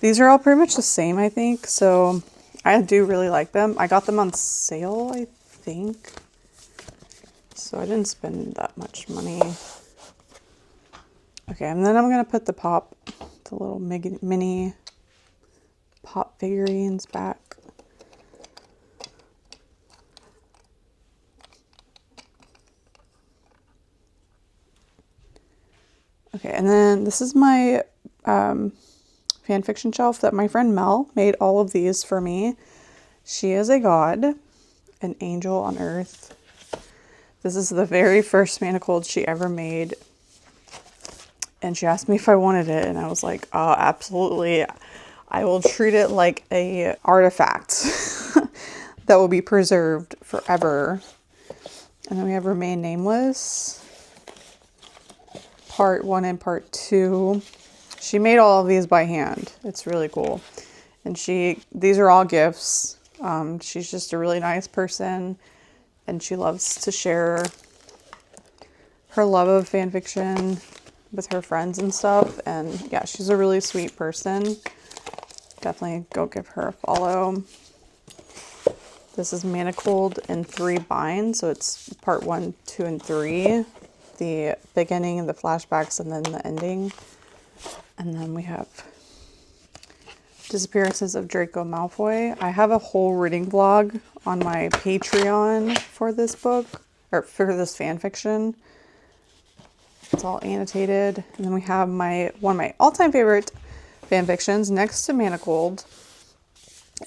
these are all pretty much the same, I think. So I do really like them. I got them on sale, I think. So I didn't spend that much money. Okay, and then I'm going to put the little mini pop figurines back. Okay, and then this is my fan fiction shelf that my friend Mel made all of these for me. She is a god, an angel on earth. This is the very first Manacled she ever made. And she asked me if I wanted it, and I was like, oh, absolutely. I will treat it like a artifact that will be preserved forever. And then we have Remain Nameless. Part 1 and Part 2. She made all of these by hand. It's really cool. And these are all gifts. She's just a really nice person, and she loves to share her love of fan fiction with her friends and stuff. And yeah, she's a really sweet person. Definitely go give her a follow. This is Manacled in 3 binds, so it's Part 1, 2, and 3. The beginning and the flashbacks, and then the ending. And then we have Disappearances of Draco Malfoy. I have a whole reading vlog on my Patreon for this book, or for this fan fiction. It's all annotated. And then we have one of my all-time favorite fan fictions next to Manacled.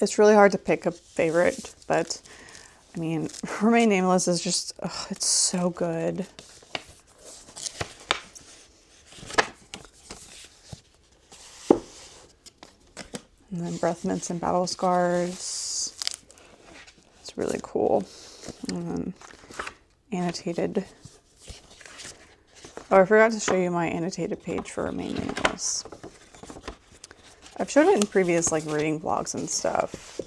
It's really hard to pick a favorite, but I mean, Remain Nameless is just, it's so good. And then Breath Mints and Battle Scars. It's really cool. And then annotated. Oh, I forgot to show you my annotated page for Remain Nameless. I've showed it in previous reading vlogs and stuff.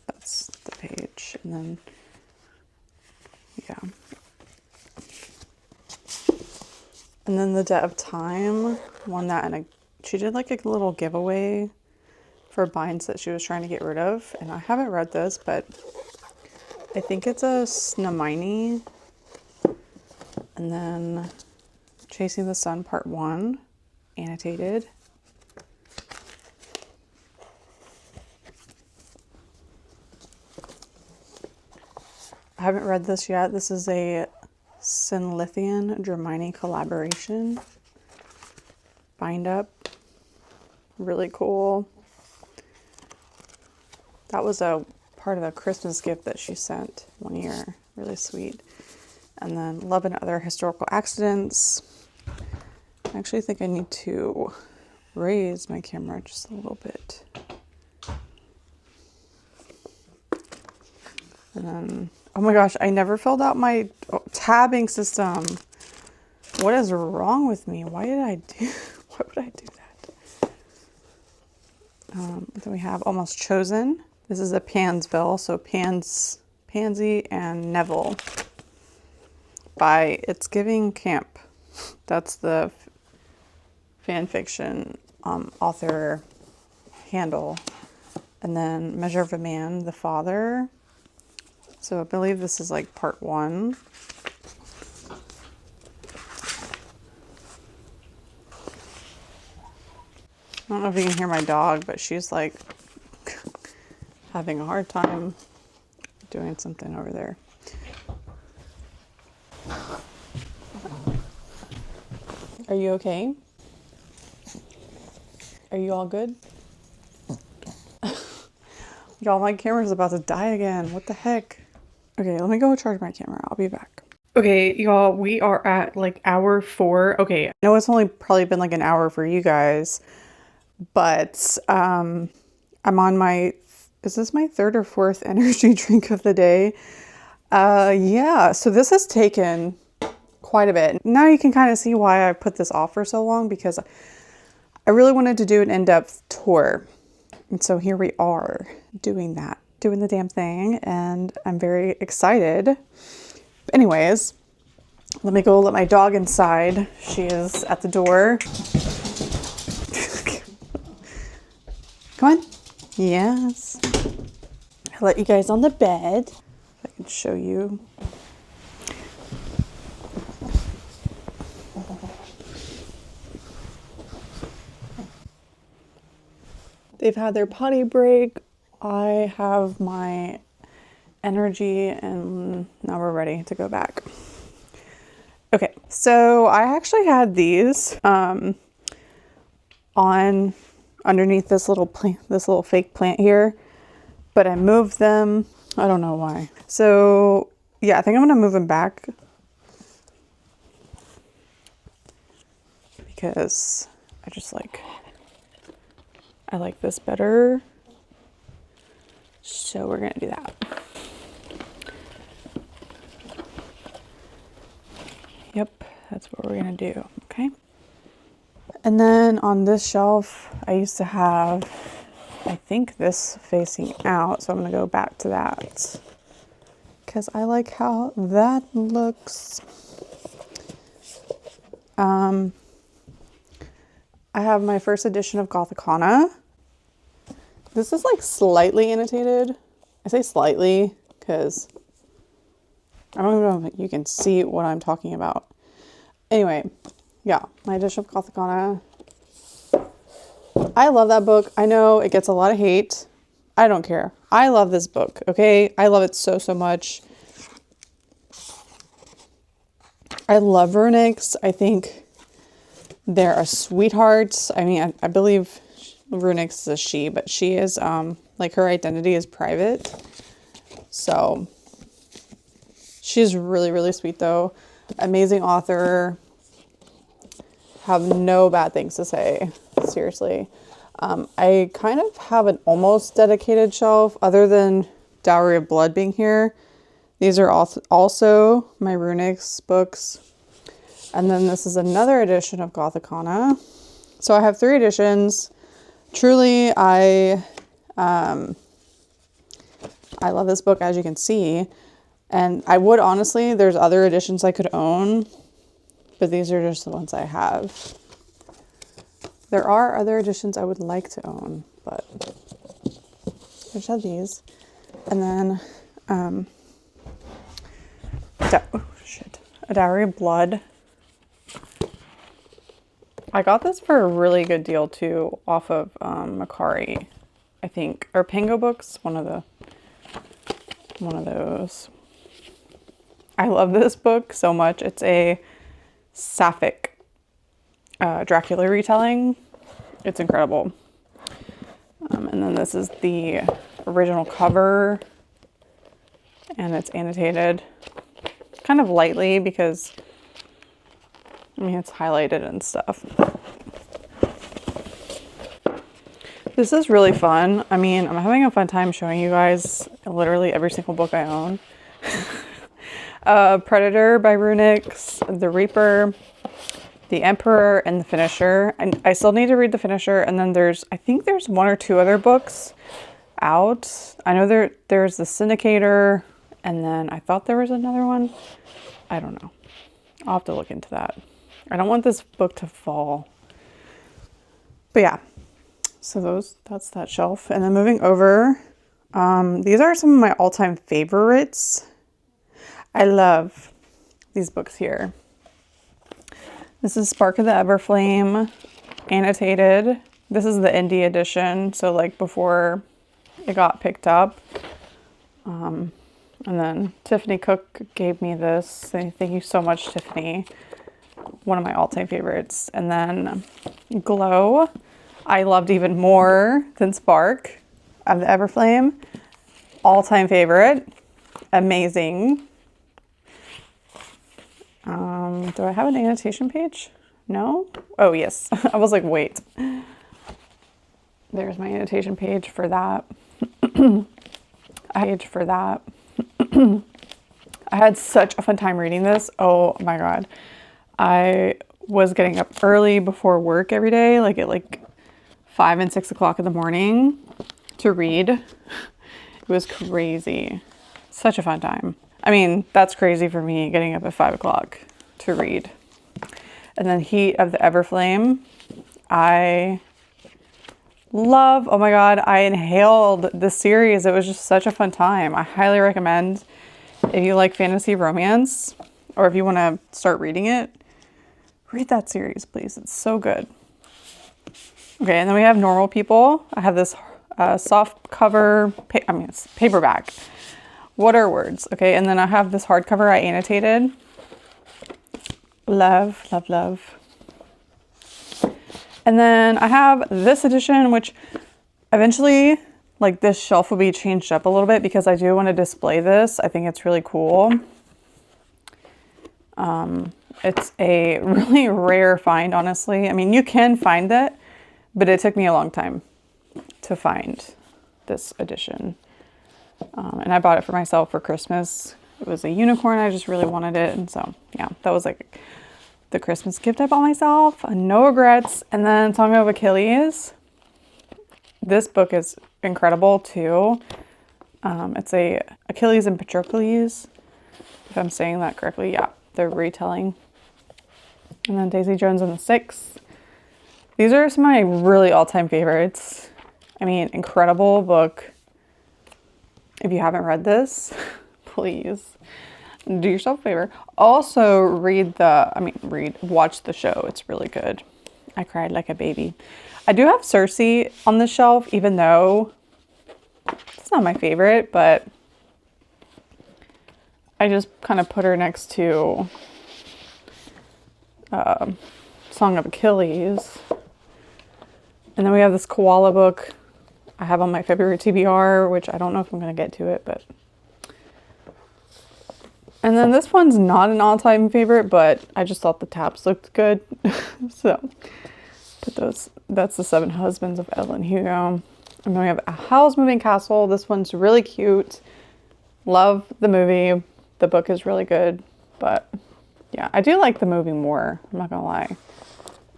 That's the page. And then, yeah. And then The Debt of Time won that, and she did a little giveaway for binds that she was trying to get rid of. And I haven't read this, but I think it's a Snamini. And then Chasing the Sun Part 1, annotated. I haven't read this yet. This is a Sinlithian Dramini collaboration. Bind up. Really cool. That was a part of a Christmas gift that she sent one year. Really sweet. And then Love and Other Historical Accidents. I actually think I need to raise my camera just a little bit. And then, oh my gosh, I never filled out my tabbing system. What is wrong with me? Why would I do that? Then we have Almost Chosen. This is a Pansville, so Pansy and Neville by It's Giving Camp. That's the fan fiction author handle. And then Measure of a Man, The Father. So I believe this is part 1. I don't know if you can hear my dog, but she's having a hard time doing something over there. Are you okay? Are you all good? Y'all, my camera's about to die again. What the heck? Okay, let me go charge my camera. I'll be back. Okay, y'all, we are at like hour 4. Okay, I know it's only probably been like an hour for you guys, but I'm on my, is this my 3rd or 4th energy drink of the day? Yeah, so this has taken quite a bit. Now you can kind of see why I put this off for so long, because I really wanted to do an in-depth tour. And so here we are doing that, doing the damn thing, and I'm very excited. But anyways, let me go let my dog inside. She is at the door. Come on. Yes. I'll let you guys on the bed. If I can show you. They've had their potty break. I have my energy, and now we're ready to go back. Okay, so I actually had these on underneath this little plant, this little fake plant here, but I moved them. I don't know why. So yeah, I think I'm gonna move them back because I like this better. So we're gonna do that. Yep, that's what we're gonna do, okay? And then on this shelf, I used to have, I think, this facing out. So I'm gonna go back to that because I like how that looks. I have my first edition of Gothicana. This is like slightly annotated. I say slightly because I don't even know if you can see what I'm talking about. Anyway, yeah, my edition of Gothicana. I love that book. I know it gets a lot of hate. I don't care. I love this book, okay? I love it so, so much. I love Runix. I think they're a sweetheart. I mean, I believe Runix is a she, but she is, like, her identity is private. So she's really, really sweet, though. Amazing author. Have no bad things to say. Seriously. I kind of have an almost dedicated shelf, other than Dowry of Blood being here. These are also my Runix books. And then this is another edition of Gothicana. So I have 3 editions. Truly, I love this book, as you can see. And I would honestly, there's other editions I could own, but these are just the ones I have. There are other editions I would like to own, but I just have these. And then, a Dowry of Blood. I got this for a really good deal too, off of Macari, I think, or Pango Books, one of those. I love this book so much. It's a sapphic Dracula retelling. It's incredible. And then this is the original cover, and it's annotated kind of lightly because, I mean, it's highlighted and stuff. This is really fun. I mean, I'm having a fun time showing you guys literally every single book I own. Predator by Runix, The Reaper, The Emperor, and The Finisher. And I still need to read The Finisher. And then I think there's 1 or 2 other books out. I know there's The Syndicator, and then I thought there was another one. I don't know. I'll have to look into that. I don't want this book to fall. But yeah, so that's that shelf. And then moving over, these are some of my all-time favorites. I love these books here. This is Spark of the Everflame, annotated. This is the indie edition, so like before it got picked up. And then Tiffany Cook gave me this. Thank you so much, Tiffany. One of my all-time favorites. And then Glow I loved even more than Spark of the Everflame. All-time favorite. Amazing. Do I have an annotation page? No? Oh, yes. I was like, wait. There's my annotation page for that. I had such a fun time reading this. Oh my God. I was getting up early before work every day, like at like 5 and 6 o'clock in the morning to read. It was crazy. Such a fun time. I mean, that's crazy for me, getting up at 5 o'clock to read. And then Heat of the Everflame. I love, oh my God, I inhaled this series. It was just such a fun time. I highly recommend if you like fantasy romance or if you want to start reading it, read that series, please. It's so good. Okay, and then we have Normal People. I have this soft cover, it's paperback. What are words? Okay, and then I have this hardcover I annotated. Love, love, love. And then I have this edition, which eventually, like, this shelf will be changed up a little bit because I do want to display this. I think it's really cool. It's a really rare find, honestly. I mean, you can find it, but it took me a long time to find this edition. And I bought it for myself for Christmas. It was a unicorn. I just really wanted it. And so, yeah, that was like the Christmas gift I bought myself. No regrets. And then Song of Achilles. This book is incredible too. It's a Achilles and Patroclus, if I'm saying that correctly. Yeah, they're retelling. And then Daisy Jones and the Six. These are some of my really all-time favorites. I mean, incredible book. If you haven't read this, please do yourself a favor. Also watch the show. It's really good. I cried like a baby. I do have Circe on the shelf, even though it's not my favorite, but I just kind of put her next to Song of Achilles. And then we have this koala book I have on my February TBR, which I don't know if I'm going to get to it, but. And then this one's not an all-time favorite, but I just thought the tabs looked good. So, put those. That's The Seven Husbands of Evelyn Hugo. And then we have A Howl's Moving Castle. This one's really cute. Love the movie. The book is really good, but yeah, I do like the movie more. I'm not gonna lie.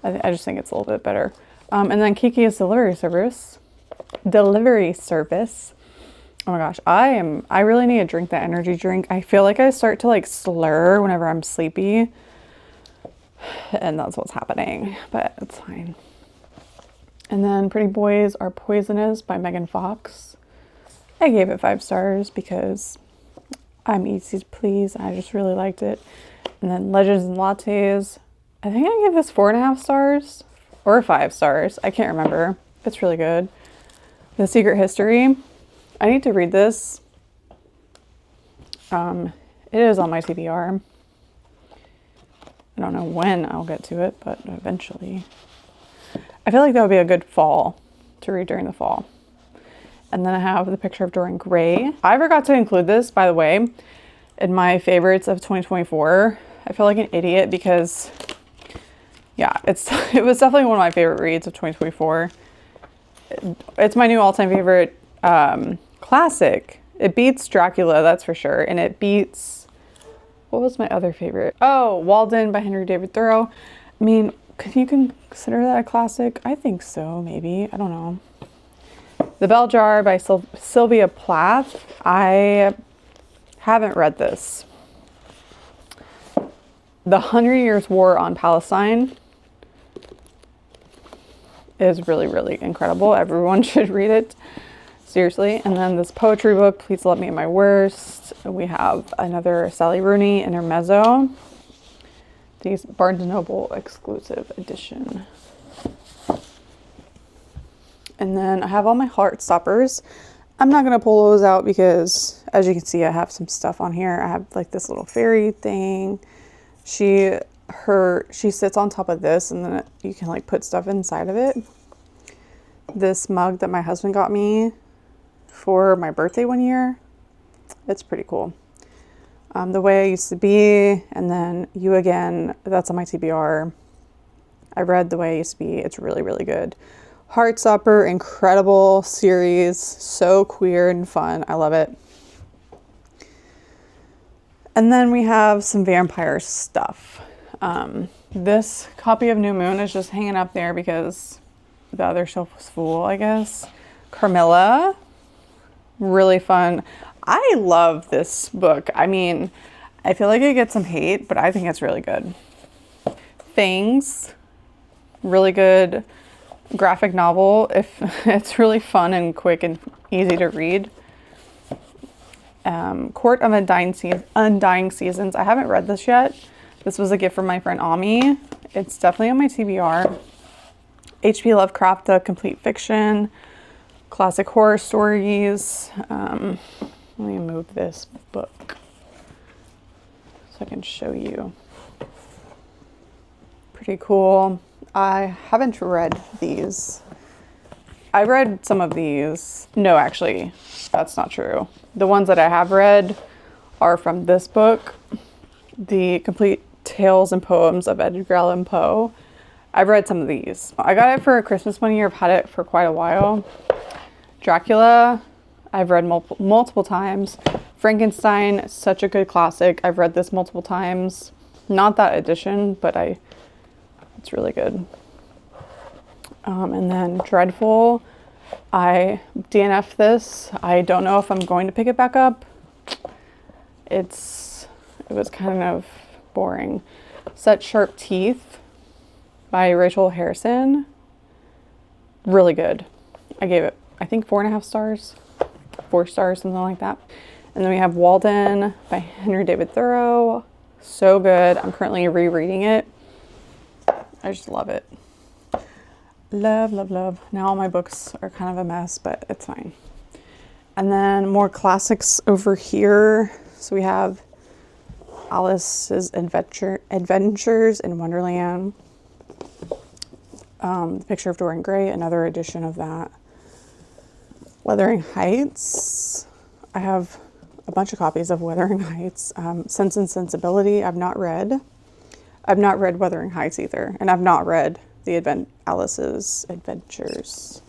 I just think it's a little bit better. And then Kiki's Delivery Service. Oh my gosh, I really need to drink that energy drink. I feel like I start to like slur whenever I'm sleepy. And that's what's happening, but it's fine. And then Pretty Boys Are Poisonous by Megan Fox. I gave it 5 stars because I'm easy to please. I just really liked it. And then Legends and Lattes. I think I gave this 4.5 stars or 5 stars. I can't remember. It's really good. The Secret History. I need to read this. It is on my TBR. I don't know when I'll get to it, but eventually. I feel like that would be a good fall to read during the fall. And then I have The Picture of Dorian Gray. I forgot to include this, by the way, in my favorites of 2024. I feel like an idiot because, yeah, it was definitely one of my favorite reads of 2024. It's my new all-time favorite classic. It beats Dracula, that's for sure. And it beats, what was my other favorite? Oh, Walden by Henry David Thoreau. I mean, can you consider that a classic? I think so, maybe. I don't know. The Bell Jar by Sylvia Plath. I haven't read this. The 100 Years' War on Palestine is really, really incredible. Everyone should read it. Seriously. And then this poetry book, Please Let Me at My Worst. We have another Sally Rooney Intermezzo. These Barnes & Noble exclusive edition. And then I have all my Heartstoppers. I'm not going to pull those out because, as you can see, I have some stuff on here. I have like this little fairy thing. She sits on top of this and then you can like put stuff inside of it. this mug that my husband got me for my birthday one year. It's pretty cool. The Way I Used to Be, and then You Again, that's on my TBR. I read The Way I Used to Be. It's really, really good. Heartstopper, incredible series. So queer and fun. I love it. And then we have some vampire stuff. This copy of New Moon is just hanging up there because the other shelf was full, I guess. Carmilla, really fun. I love this book. I mean, I feel like it gets some hate, but I think it's really good. Things, really good graphic novel. If it's really fun and quick and easy to read. Court of Undying Seasons. I haven't read this yet. This was a gift from my friend Ami. It's definitely on my TBR. H.P. Lovecraft, The Complete Fiction. Classic horror stories. Let me move this book so I can show you. Pretty cool. I haven't read these. I read some of these. No, actually, that's not true. The ones that I have read are from this book, The Complete Tales and Poems of Edgar Allan Poe. I've read some of these. I got it for Christmas one year. I've had it for quite a while. Dracula, I've read multiple times. Frankenstein, such a good classic. I've read this multiple times. Not that edition, but it's really good. And then Dreadful, I DNF'd this. I don't know if I'm going to pick it back up. It was kind of boring. Such Sharp Teeth by Rachel Harrison. Really good. I gave it, I think, 4.5 stars. 4 stars, something like that. And then we have Walden by Henry David Thoreau. So good. I'm currently rereading it. I just love it. Love, love, love. Now all my books are kind of a mess, but it's fine. And then more classics over here. So we have Alice's Adventures in Wonderland. The Picture of Dorian Gray, another edition of that. Wuthering Heights. I have a bunch of copies of Wuthering Heights. Sense and Sensibility, I've not read. I've not read Wuthering Heights either. And I've not read Alice's Adventures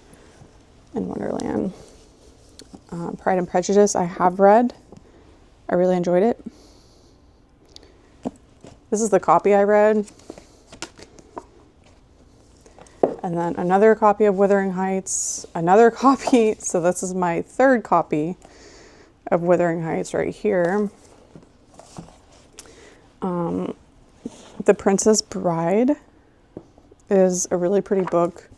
in Wonderland. Pride and Prejudice, I have read. I really enjoyed it. This is the copy I read. And then another copy of Wuthering Heights. Another copy. So this is my third copy of Wuthering Heights right here. The Princess Bride is a really pretty book.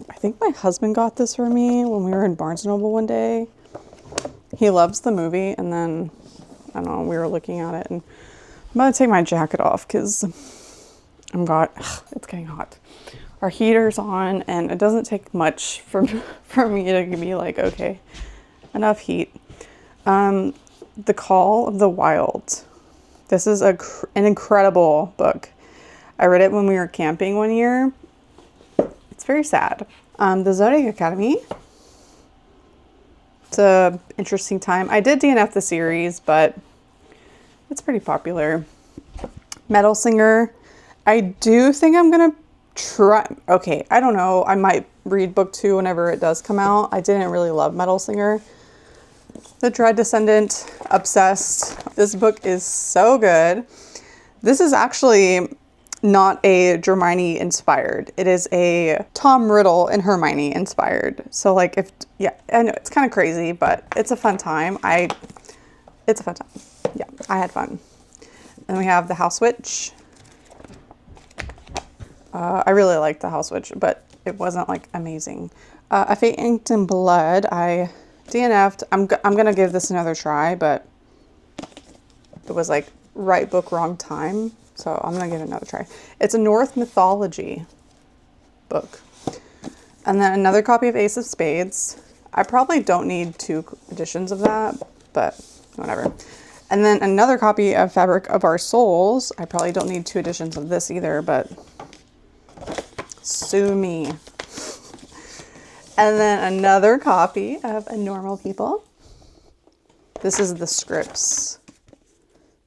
I think my husband got this for me when we were in Barnes & Noble one day. He loves the movie, and then, I don't know, we were looking at it, and I'm about to take my jacket off because it's getting hot. Our heater's on, and it doesn't take much for me to be like, okay, enough heat. The Call of the Wild. This is an incredible book. I read it when we were camping one year. It's very sad. The Zodiac Academy. It's an interesting time. I did DNF the series, but it's pretty popular. Metal Singer. I do think I'm going to try. Okay, I don't know. I might read book 2 whenever it does come out. I didn't really love Metal Singer. The Dread Descendant, obsessed. This book is so good. This is actually not a Hermione inspired. It is a Tom Riddle and Hermione inspired. So like I know it's kind of crazy, but it's a fun time. It's a fun time. Yeah, I had fun. And we have The House Witch. I really liked The House Witch, but it wasn't like amazing. A Fate Inked in Blood. I DNF'd. I'm gonna give this another try, but it was like right book, wrong time. So I'm gonna give it another try. It's a Norse mythology book. And then another copy of Ace of Spades. I probably don't need 2 editions of that, but whatever. And then another copy of Fabric of Our Souls. I probably don't need 2 editions of this either, but sue me. And then another copy of A Normal People. This is the scripts,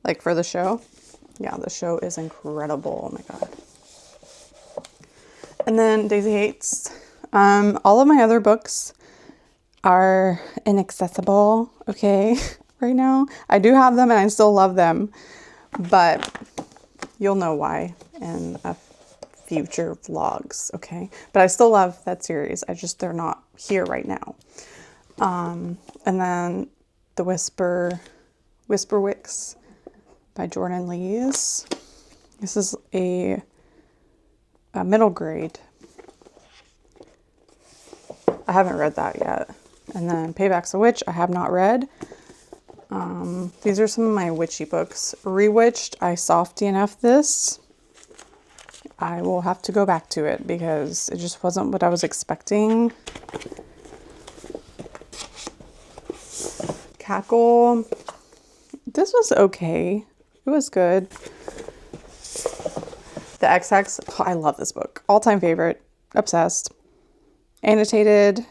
like for the show. Yeah, the show is incredible. Oh my God. And then Daisy Hates. All of my other books are inaccessible, okay, right now. I do have them and I still love them, but you'll know why in a future vlogs, okay? But I still love that series. They're not here right now. And then The Whisperwicks by Jordan Lees. This is a middle grade. I haven't read that yet. And then Payback's a Witch, I have not read. These are some of my witchy books. Rewitched, I soft DNF'd this. I will have to go back to it because it just wasn't what I was expecting. Cackle, this was okay. It was good. The XX, oh, I love this book. All-time favorite, obsessed. Annotated.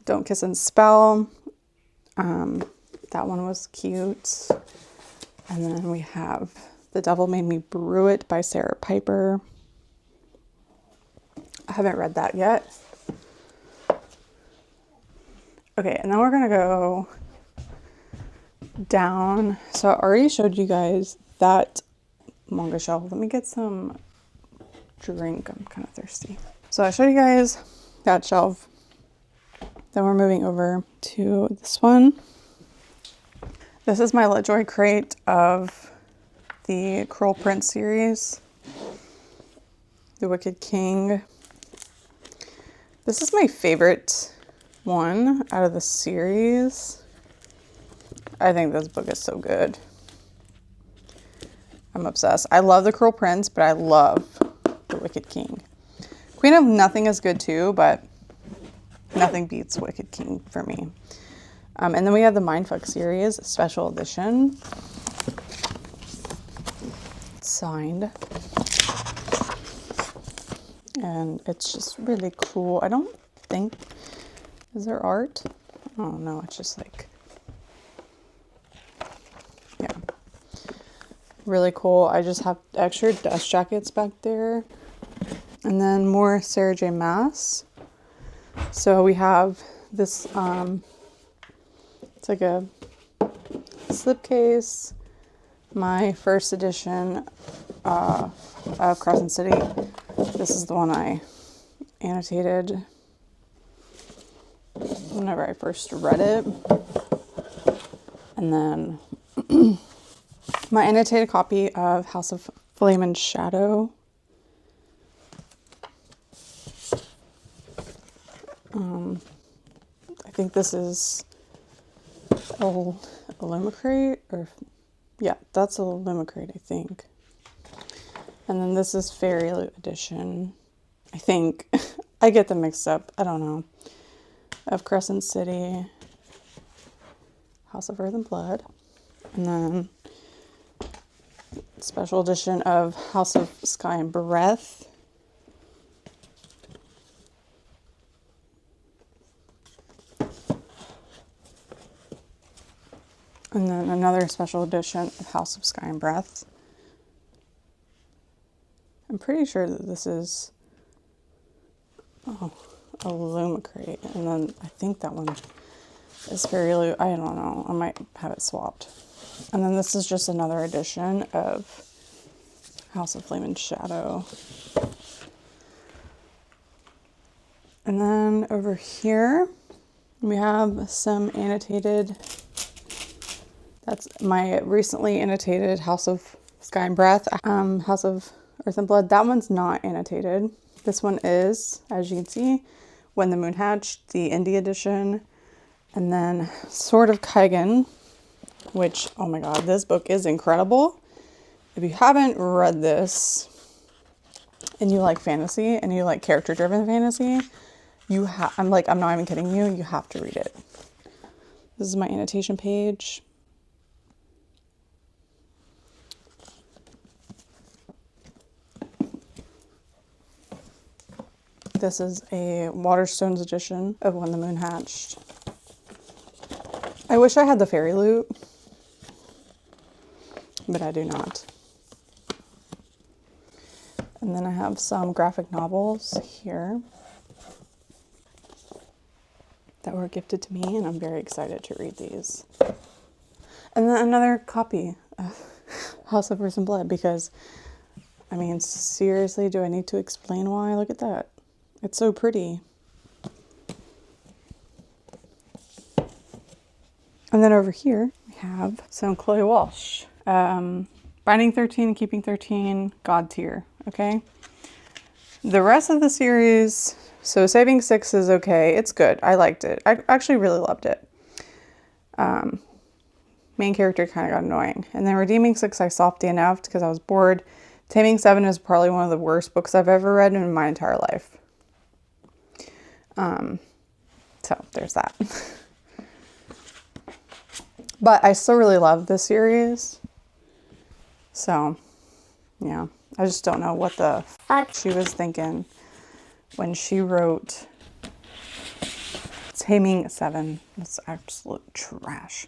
Don't Kiss and Spell. That one was cute. And then we have The Devil Made Me Brew It by Sarah Piper. I haven't read that yet. Okay, and then we're gonna go down. So I already showed you guys that manga shelf. Let me get some drink. I'm kind of thirsty. So I showed you guys that shelf. Then we're moving over to this one. This is my LitJoy crate of the Cruel Prince series. The Wicked King. This is my favorite one out of the series. I think this book is so good. I'm obsessed. I love The Cruel Prince, but I love The Wicked King. Queen of Nothing is good too, but nothing beats Wicked King for me. And then we have the Mindfuck series, special edition. It's signed. And it's just really cool. I don't think, is there art? Oh no, it's just like, yeah. Really cool. I just have extra dust jackets back there. And then more Sarah J. Maas. So we have this, it's like a slipcase. My first edition of Crescent City. This is the one I annotated whenever I first read it. And then my annotated copy of House of Flame and Shadow. I think this is a Lumicrate, or yeah, that's a Lumicrate, I think. And then this is Fairy Loot edition, I think. I get them mixed up, I don't know. Of Crescent City, House of Earth and Blood. And then special edition of House of Sky and Breath. And then another special edition of House of Sky and Breath. I'm pretty sure that this is a Lumicrate. And then I think that one is Fairy Loot. I don't know. I might have it swapped. And then this is just another edition of House of Flame and Shadow. And then over here, we have some annotated. That's my recently annotated House of Sky and Breath. House of Earth and Blood. That one's not annotated. This one is, as you can see, When the Moon Hatched, the indie edition. And then Sword of Kaigen, which, oh my god, this book is incredible. If you haven't read this and you like fantasy and you like character-driven fantasy, I'm not even kidding you, you have to read it. This is my annotation page. This is a Waterstones edition of When the Moon Hatched. I wish I had the fairy loot, but I do not. And then I have some graphic novels here that were gifted to me, and I'm very excited to read these. And then another copy of House of Risen Blood, because, I mean, seriously, do I need to explain why? Look at that. It's so pretty. And then over here, we have some Chloe Walsh. Binding 13 and Keeping 13, God tier, okay? The rest of the series, so Saving 6 is okay. It's good. I liked it. I actually really loved it. Main character kind of got annoying. And then Redeeming 6 I softy enough because I was bored. Taming 7 is probably one of the worst books I've ever read in my entire life. So there's that. But I still really love this series. So, yeah. I just don't know what the fuck she was thinking when she wrote Taming 7. It's absolute trash.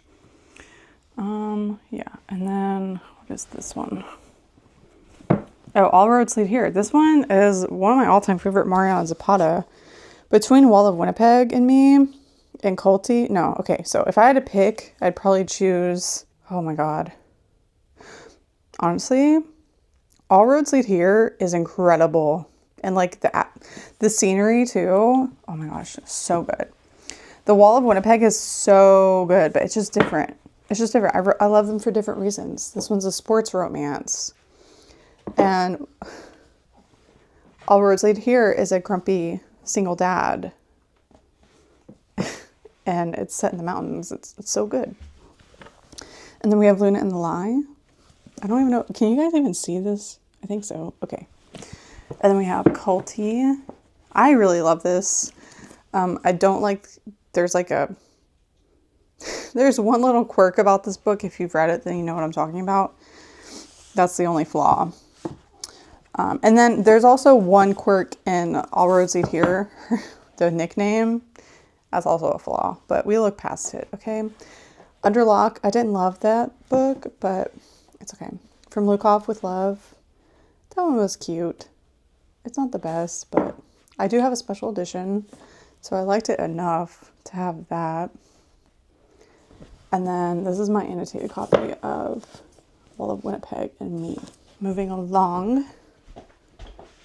Yeah. And then, what is this one? Oh, All Roads Lead Here. This one is one of my all-time favorite Mariana Zapata. Between Wall of Winnipeg and me and Culty. No, okay. So if I had to pick, I'd probably choose, oh my God. Honestly, All Roads Lead Here is incredible. And like the scenery too. Oh my gosh, so good. The Wall of Winnipeg is so good, but it's just different. It's just different. I love them for different reasons. This one's a sports romance. And All Roads Lead Here is a grumpy single dad. And it's set in the mountains. It's so good. And then we have Luna and the Lie. I don't even know. Can you guys even see this? I think so. Okay. And then we have Culty. I really love this. I don't like, there's one little quirk about this book. If you've read it, then you know what I'm talking about. That's the only flaw. And then there's also one quirk in All Roads Lead Here. The nickname. That's also a flaw, but we look past it, okay? Under Lock, I didn't love that book, but it's okay. From Lukov with Love, that one was cute. It's not the best, but I do have a special edition, so I liked it enough to have that. And then this is my annotated copy of Wall of Winnipeg and Me. Moving along,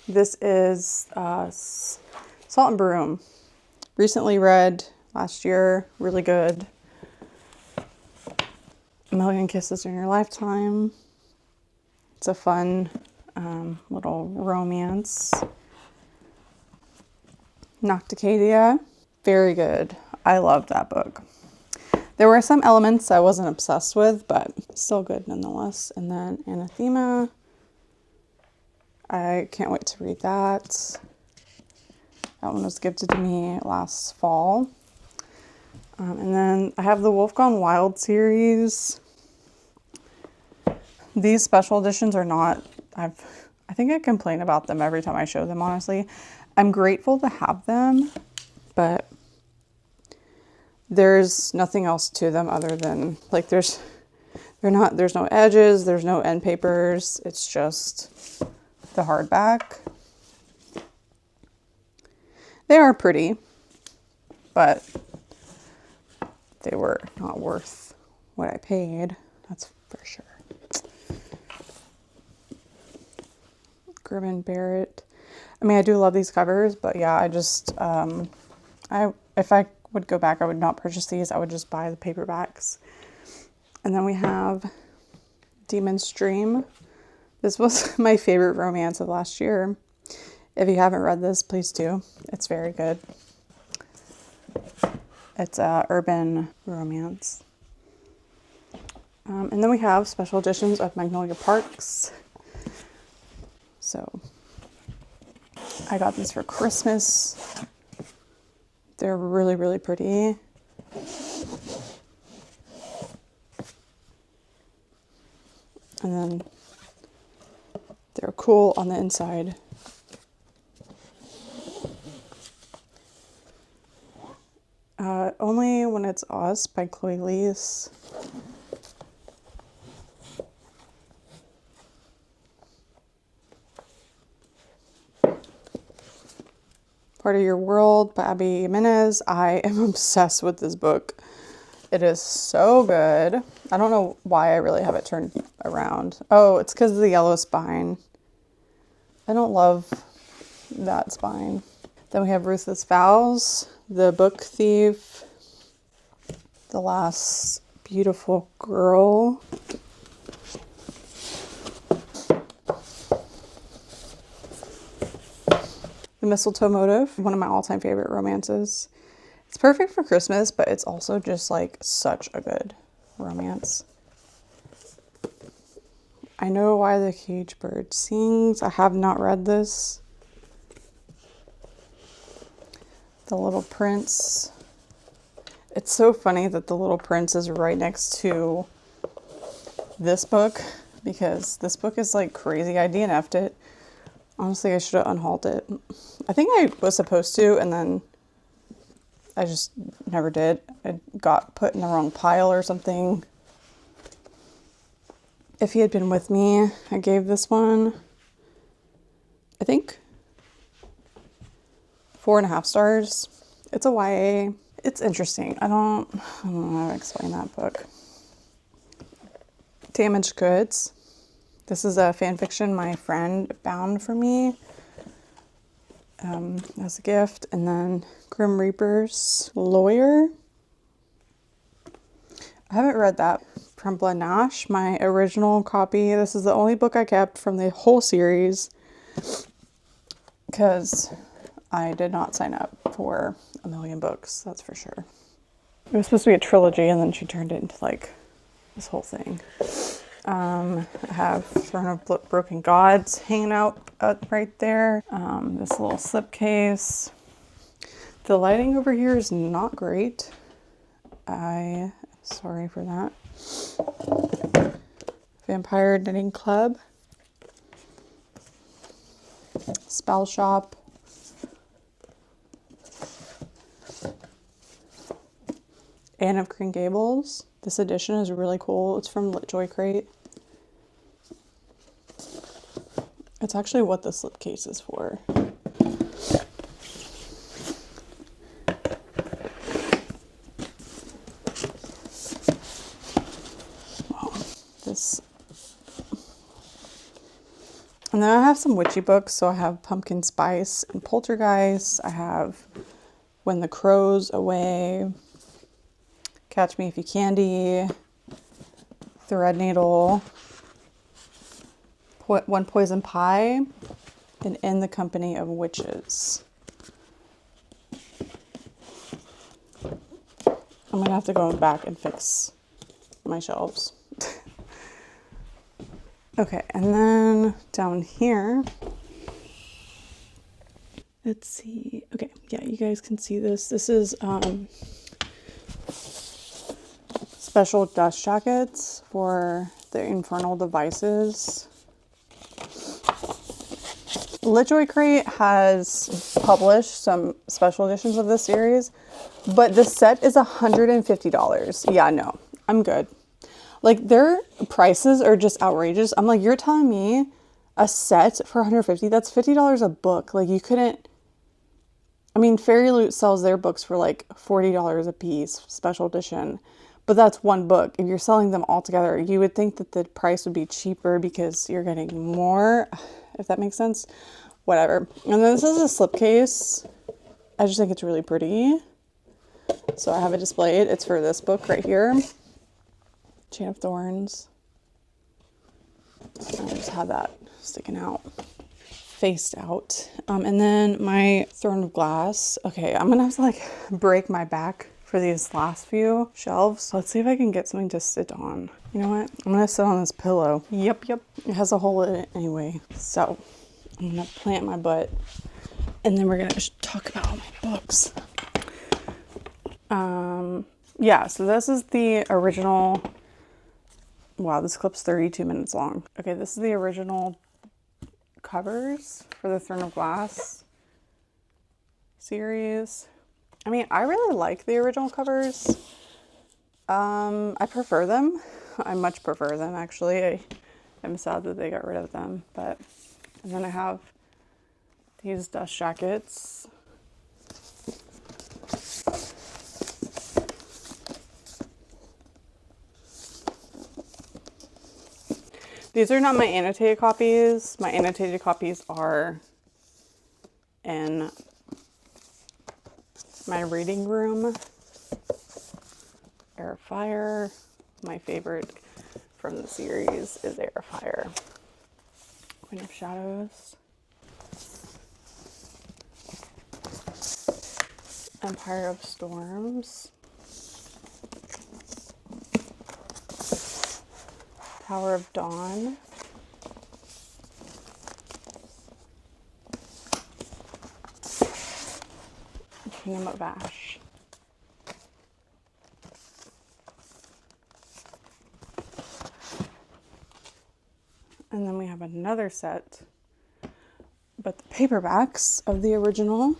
this is Salt and Broom. Recently read last year, really good. A Million Kisses in Your Lifetime. It's a fun little romance. Nocticadia, very good. I loved that book. There were some elements I wasn't obsessed with, but still good nonetheless. And then Anathema. I can't wait to read that. That one was gifted to me last fall. And then I have the Wolf Gone Wild series. These special editions are not, I think I complain about them every time I show them, honestly. I'm grateful to have them, but there's nothing else to them other than, like, there's no edges, there's no end papers. It's just the hardback. They are pretty, but they were not worth what I paid. That's for sure. Grim Barrett. I mean, I do love these covers, but yeah, I just, if I would go back, I would not purchase these. I would just buy the paperbacks. And then we have Demon's Dream. This was my favorite romance of last year. If you haven't read this, please do. It's very good. It's a urban romance. And then we have special editions of Magnolia Parks. So I got these for Christmas. They're really, really pretty. And then they're cool on the inside. Jaws by Chloe Lees. Part of Your World by Abby Jimenez. I am obsessed with this book. It is so good. I don't know why I really have it turned around. Oh, it's because of the yellow spine. I don't love that spine. Then we have Ruthless Vows, The Book Thief, The Last Beautiful Girl. The Mistletoe Motive, one of my all-time favorite romances. It's perfect for Christmas, but it's also just like such a good romance. I Know Why the Caged Bird Sings. I have not read this. The Little Prince. It's so funny that The Little Prince is right next to this book, because this book is like crazy. I DNF'd it. Honestly, I should have unhauled it. I think I was supposed to, and then I just never did. It got put in the wrong pile or something. If He Had Been With Me, I gave this one, I think, 4.5 stars. It's a YA. It's interesting. I don't know how to explain that book. Damaged Goods. This is a fan fiction my friend bound for me as a gift. And then Grim Reaper's Lawyer. I haven't read that. From Blood Nash, my original copy. This is the only book I kept from the whole series because I did not sign up for a million books, that's for sure. It was supposed to be a trilogy, and then she turned it into like this whole thing. I have Throne of Broken Gods hanging out right there. This little slipcase. The lighting over here is not great. I'm sorry for that. Vampire Knitting Club. Spell Shop. Anne of Green Gables. This edition is really cool. It's from Joy Crate. It's actually what the slipcase is for. Wow, this. And then I have some witchy books. So I have Pumpkin Spice and Poltergeist. I have When the Crow's Away. Catch Me If You Candy, Threadneedle, One Poison Pie, and In the Company of Witches. I'm gonna have to go back and fix my shelves. Okay, and then down here, let's see. Okay, yeah, you guys can see this. This is special dust jackets for the Infernal Devices. LitJoy Crate has published some special editions of this series, but the set is $150. Yeah, no, I'm good. Like, their prices are just outrageous. I'm like, you're telling me a set for $150? That's $50 a book. Like, you couldn't. I mean, Fairy Loot sells their books for like $40 a piece, special edition. But that's one book. If you're selling them all together, you would think that the price would be cheaper because you're getting more, if that makes sense. Whatever. And then this is a slipcase. I just think it's really pretty. So I have it displayed. It's for this book right here. Chain of Thorns. I just have that sticking out. Faced out. And then my Throne of Glass. Okay, I'm gonna have to like break my back for these last few shelves. Let's see if I can get something to sit on. You know what? I'm gonna sit on this pillow. Yep. It has a hole in it anyway. So I'm gonna plant my butt, and then we're gonna talk about all my books. Yeah, so this is the original. Wow, this clip's 32 minutes long. Okay, this is the original covers for the Throne of Glass series. I mean, I really like the original covers. I prefer them. I much prefer them, actually. I'm sad that they got rid of them, but, and then I have these dust jackets. These are not my annotated copies. My annotated copies are in my reading room. Air of Fire. My favorite from the series is Air of Fire. Queen of Shadows. Empire of Storms. Tower of Dawn. Kingdom of Ash. And then we have another set, but the paperbacks of the original.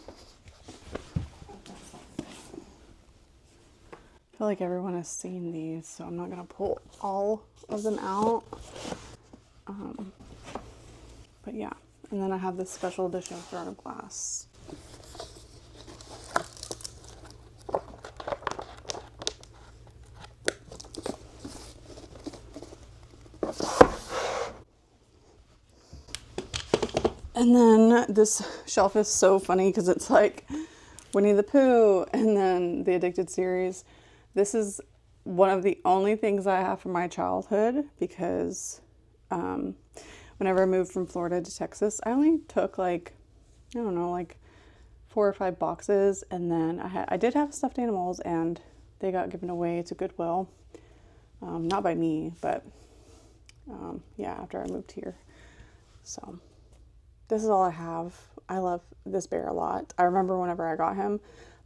I feel like everyone has seen these, so I'm not going to pull all of them out. But yeah, and then I have this special edition of Throne of Glass. And then this shelf is so funny because it's like Winnie the Pooh and then the Addicted series. This is one of the only things I have from my childhood because whenever I moved from Florida to Texas, I only took like, I don't know, like 4 or 5 boxes. And then I did have stuffed animals and they got given away to Goodwill. Not by me, but yeah, after I moved here. So this is all I have. I love this bear a lot. I remember whenever I got him,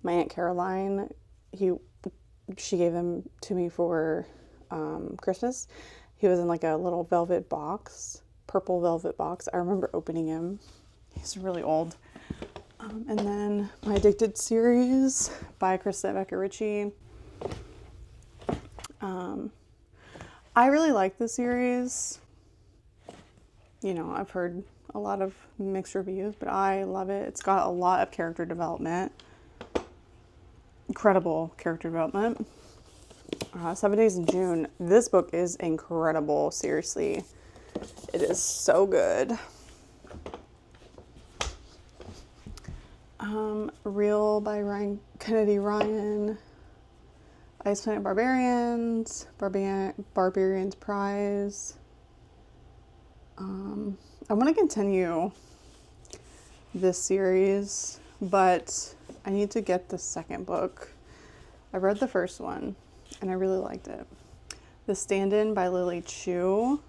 my Aunt Caroline, she gave him to me for Christmas. He was in like a little velvet box, purple velvet box. I remember opening him. He's really old. And then my Addicted series by Krista Ritchie. I really like the series. You know, I've heard a lot of mixed reviews, but I love it. It's got a lot of character development. Incredible character development. 7 Days in June. This book is incredible. Seriously. It is so good. Real by Kennedy Ryan. Ice Planet Barbarians. Barbarian's Prize. I want to continue this series, but I need to get the second book. I read the first one and I really liked it. The Stand-In by Lily Chu.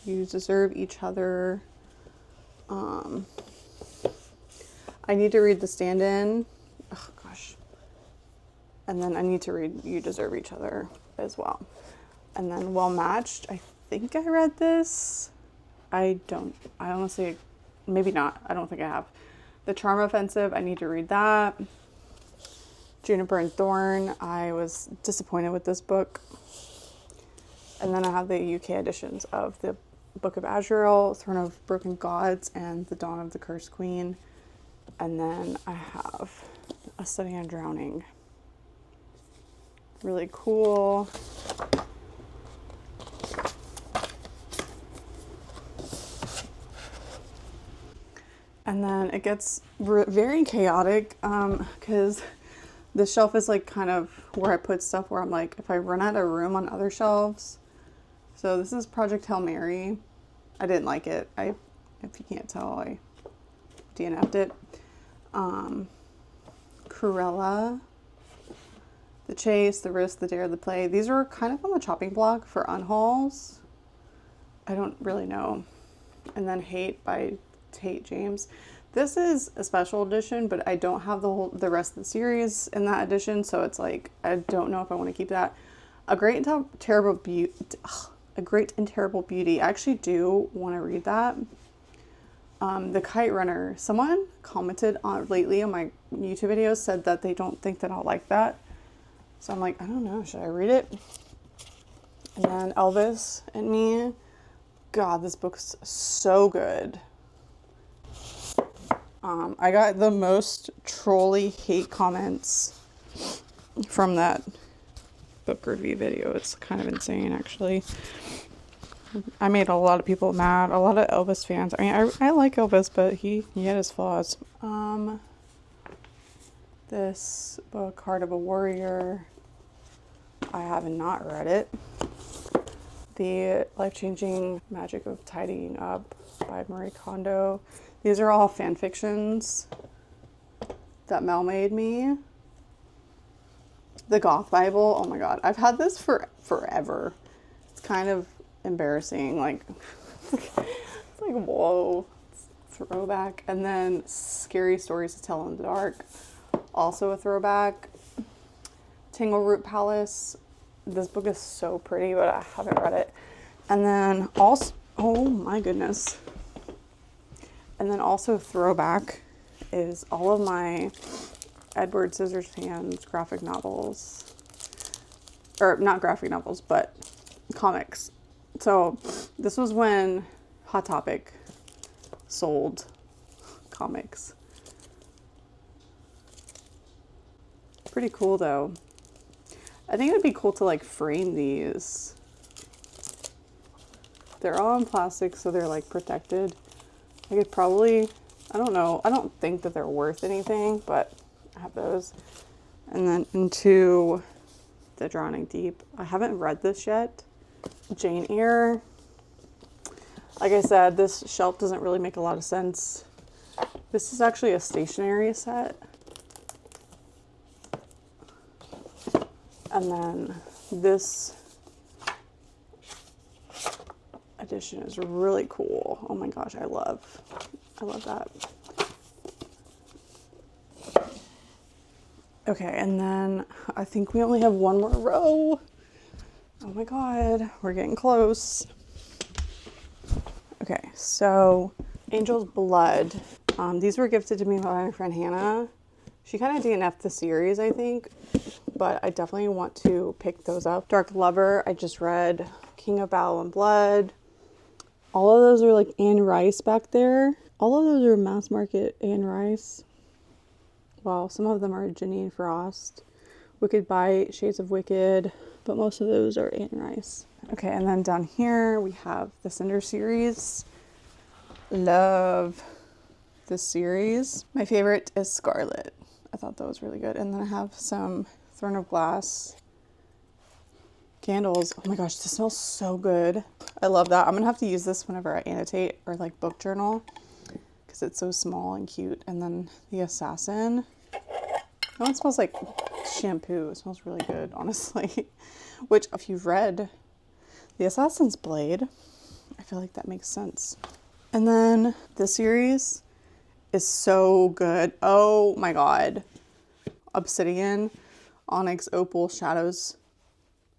You Deserve Each Other. I need to read The Stand-In. Oh gosh. And then I need to read You Deserve Each Other as well. And then Well Matched. I think I read this. I honestly, maybe not. I don't think I have. The Charm Offensive, I need to read that. Juniper and Thorn, I was disappointed with this book. And then I have the UK editions of the Book of Azrael, Throne of Broken Gods, and The Dawn of the Cursed Queen. And then I have A Study on Drowning. Really cool. And then it gets very chaotic because the shelf is like kind of where I put stuff where I'm like, if I run out of room on other shelves. So this is Project Hail Mary. I didn't like it. If you can't tell, I DNF'd it. Cruella. The Chase, The Risk, The Dare, The Play. These are kind of on the chopping block for unhauls. I don't really know. And then Hate by Tate James. This is a special edition, but I don't have the rest of the series in that edition, so it's like I don't know if I want to keep that. A Great and Terrible Beauty. I actually do want to read that. The Kite Runner. Someone commented on lately on my YouTube videos said that they don't think that I'll like that. So I'm like, I don't know, should I read it? And then Elvis and Me. God, this book's so good. I got the most trolly hate comments from that book review video. It's kind of insane, actually. I made a lot of people mad. A lot of Elvis fans. I mean, I like Elvis, but he had his flaws. This book, Heart of a Warrior, I have not read it. The Life-Changing Magic of Tidying Up by Marie Kondo. These are all fan fictions that Mel made me. The Goth Bible, oh my god, I've had this for forever. It's kind of embarrassing, like, it's like, whoa, it's throwback. And then Scary Stories to Tell in the Dark, also a throwback. Tangleroot Palace, this book is so pretty, but I haven't read it. And then also, oh my goodness. And then also throwback is all of my Edward Scissorhands graphic novels. Or not graphic novels, but comics. So this was when Hot Topic sold comics. Pretty cool though. I think it would be cool to like frame these. They're all in plastic, so they're like protected. I could probably, I don't know, I don't think that they're worth anything, but I have those. And then into The Drowning Deep. I haven't read this yet. Jane Eyre. Like I said, this shelf doesn't really make a lot of sense. This is actually a stationery set. And then this edition is really cool. Oh my gosh, I love that. Okay, and then I think we only have one more row. Oh my god, we're getting close. Okay, so Angel's Blood. These were gifted to me by my friend Hannah. She kind of DNF'd the series, I think, but I definitely want to pick those up. Dark Lover, I just read. King of Battle and Blood. All of those are like Anne Rice back there. All of those are mass market Anne Rice. Well, some of them are Janine Frost. Wicked Bite, Shades of Wicked, but most of those are Anne Rice. Okay, and then down here we have the Cinder series. Love this series. My favorite is Scarlet. I thought that was really good. And then I have some Throne of Glass candles. Oh my gosh, this smells so good. I love that. I'm gonna have to use this whenever I annotate or like book journal because it's so small and cute. And then the Assassin. That one smells like shampoo. It smells really good, honestly. Which, if you've read the Assassin's Blade, I feel like that makes sense. And then this series is so good. Oh my god. Obsidian, Onyx, Opal, Shadows,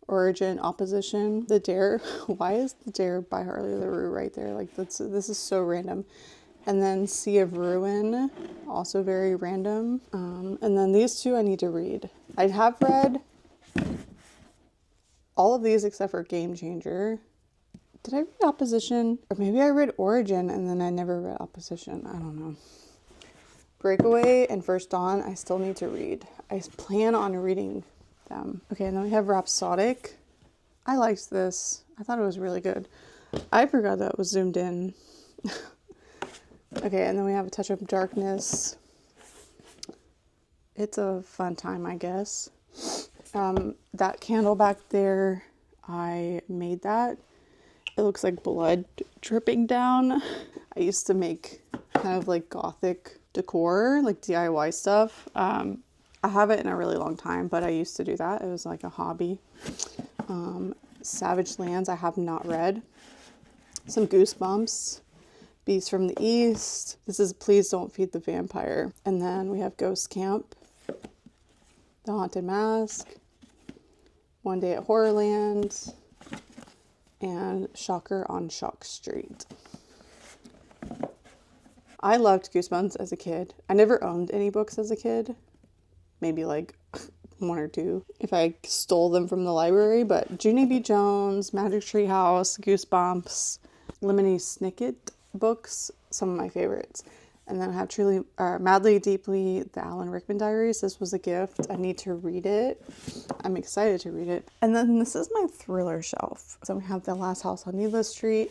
Origin, Opposition, The Dare. Why is The Dare by Harley LaRue right there? Like, this is so random. And then Sea of Ruin, also very random. And then these two I need to read. I have read all of these except for Game Changer. Did I read Opposition? Or maybe I read Origin and then I never read Opposition. I don't know. Breakaway and First Dawn, I still need to read. I plan on reading them. Okay, and then we have Rhapsodic. I liked this. I thought it was really good. I forgot that it was zoomed in. Okay, and then we have A Touch of Darkness. It's a fun time, I guess. That candle back there, I made that. It looks like blood dripping down. I used to make kind of like gothic decor, like DIY stuff. I haven't in a really long time, but I used to do that. It was like a hobby. Savage Lands, I have not read. Some Goosebumps. Beast from the East. This is Please Don't Feed the Vampire. And then we have Ghost Camp. The Haunted Mask. One Day at Horrorland. And Shocker on Shock Street. I loved Goosebumps as a kid. I never owned any books as a kid. Maybe like one or two if I stole them from the library, but Junie B. Jones, Magic Tree House, Goosebumps, Lemony Snicket books, some of my favorites. And then I have Madly Deeply, the Alan Rickman Diaries. This was a gift. I need to read it. I'm excited to read it. And then this is my thriller shelf. So we have The Last House on Needless Street.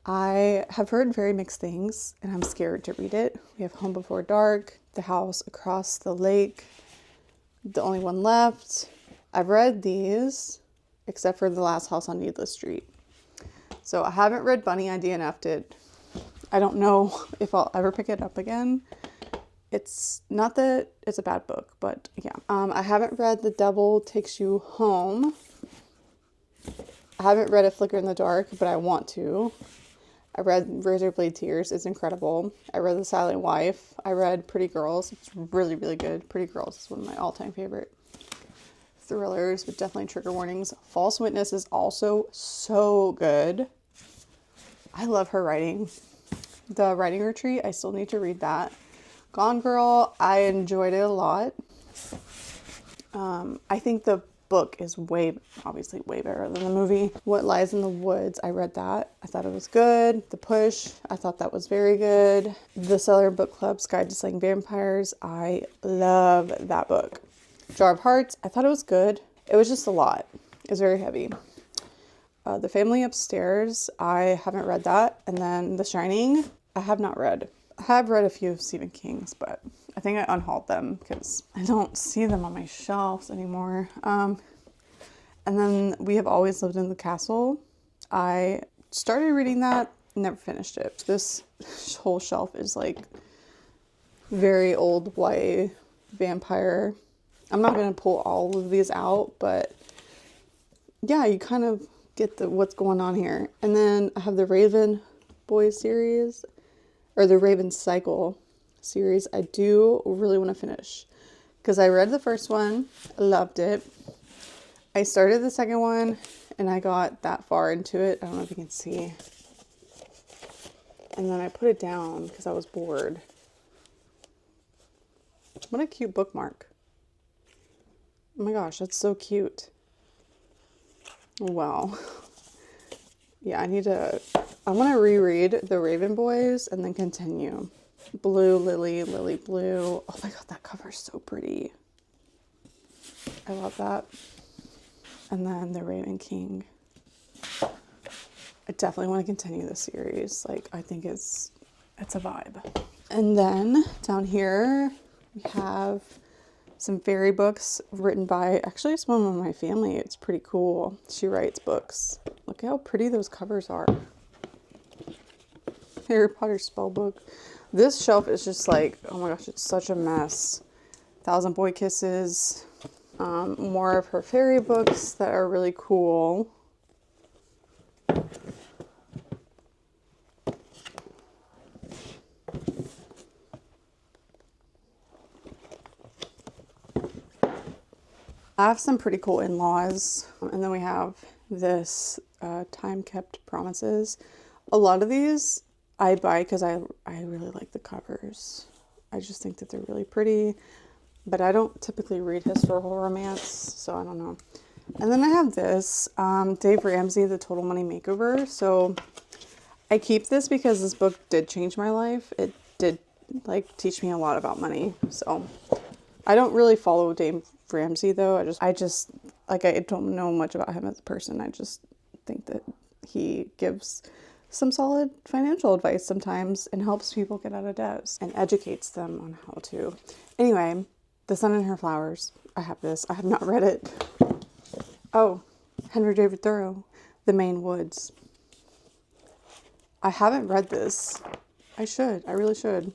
I have heard very mixed things, and I'm scared to read it. We have Home Before Dark, The House Across the Lake, The Only One Left. I've read these, except for The Last House on Needless Street. So I haven't read Bunny, I DNF'd it. I don't know if I'll ever pick it up again. It's not that it's a bad book, but yeah. I haven't read The Devil Takes You Home. I haven't read A Flicker in the Dark, but I want to. I read Razorblade Tears. It's incredible. I read The Silent Wife. I read Pretty Girls. It's really, really good. Pretty Girls is one of my all-time favorite thrillers, but definitely trigger warnings. False Witness is also so good. I love her writing. The Writing Retreat, I still need to read that. Gone Girl, I enjoyed it a lot. I think the book is obviously way better than the movie. What Lies in the Woods, I read that. I thought it was good. The Push, I thought that was very good. The Cellar Book Club's Guide to Slaying Vampires, I love that book. Jar of Hearts, I thought it was good. It was just a lot. It was very heavy. The Family Upstairs, I haven't read that. And then The Shining, I have not read. I have read a few of Stephen King's, but I think I unhauled them because I don't see them on my shelves anymore. And then We Have Always Lived in the Castle. I started reading that, never finished it. This whole shelf is like very old YA vampire. I'm not going to pull all of these out, but yeah, you kind of get what's going on here. And then I have the Raven Boys series, or the Raven Cycle series. I do really want to finish because I read the first one, loved it. I started the second one and I got that far into it. I don't know if you can see. And then I put it down because I was bored. What a cute bookmark. Oh my gosh, that's so cute. Wow. Yeah, I want to reread The Raven Boys and then continue. Blue Lily, Lily Blue. Oh my god, that cover is so pretty. I love that. And then The Raven King. I definitely want to continue this series. Like, I think it's a vibe. And then down here we have some fairy books written by, actually it's one of my family. It's pretty cool. She writes books. Look how pretty those covers are. Harry Potter spell book. This shelf is just like, oh my gosh, it's such a mess. Thousand Boy Kisses. More of her fairy books that are really cool. I have some pretty cool in-laws. And then we have this Time Kept Promises. A lot of these I buy because I really like the covers. I just think that they're really pretty. But I don't typically read historical romance, so I don't know. And then I have this, Dave Ramsey, The Total Money Makeover. So I keep this because this book did change my life. It did like teach me a lot about money. So I don't really follow Dave Ramsey though. I just like, I don't know much about him as a person. I just think that he gives some solid financial advice sometimes and helps people get out of debt and educates them on how to. Anyway, The Sun and Her Flowers. I have this. I have not read it. Oh, Henry David Thoreau, The Maine Woods. I haven't read this. I should. I really should.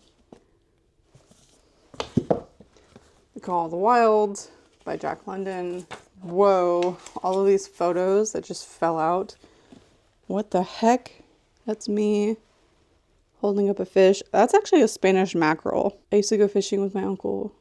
The Call of the Wild by Jack London. Whoa. All of these photos that just fell out. What the heck? That's me holding up a fish. That's actually a Spanish mackerel. I used to go fishing with my uncle.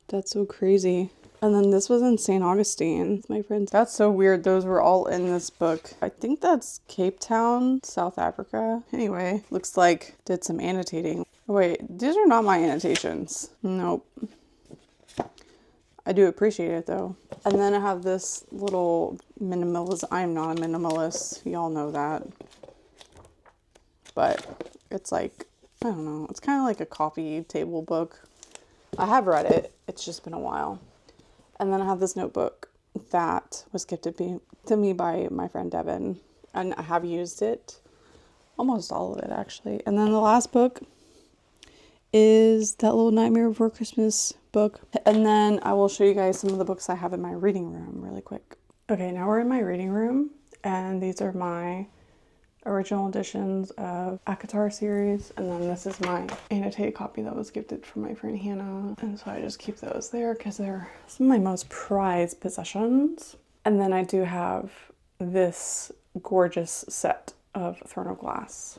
That's so crazy. And then this was in St. Augustine with my friends. That's so weird. Those were all in this book. I think that's Cape Town, South Africa. Anyway, looks like did some annotating. Oh, wait, these are not my annotations. Nope. I do appreciate it though. And then I have this little minimalist. I'm not a minimalist. Y'all know that. But it's like, I don't know. It's kind of like a coffee table book. I have read it. It's just been a while. And then I have this notebook that was gifted to me by my friend Devin. And I have used it. Almost all of it, actually. And then the last book is that little Nightmare Before Christmas book. And then I will show you guys some of the books I have in my reading room really quick. Okay, now we're in my reading room. And these are my original editions of ACOTAR series, and then this is my annotated copy that was gifted from my friend Hannah, and so I just keep those there because they're some of my most prized possessions. And then I do have this gorgeous set of Throne of Glass.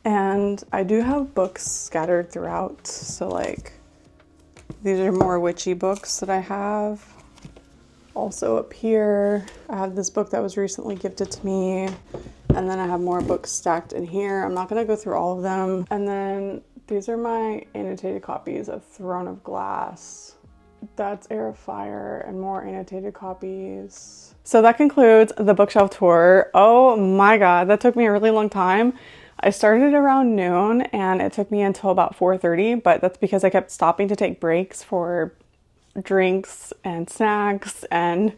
And I do have books scattered throughout, so like these are more witchy books that I have. Also up here, I have this book that was recently gifted to me, and then I have more books stacked in here. I'm not gonna go through all of them. And then these are my annotated copies of Throne of Glass. That's Heir of Fire, and more annotated copies. So that concludes the bookshelf tour. Oh my god, that took me a really long time. I started around noon and it took me until about 4:30, but that's because I kept stopping to take breaks for drinks and snacks and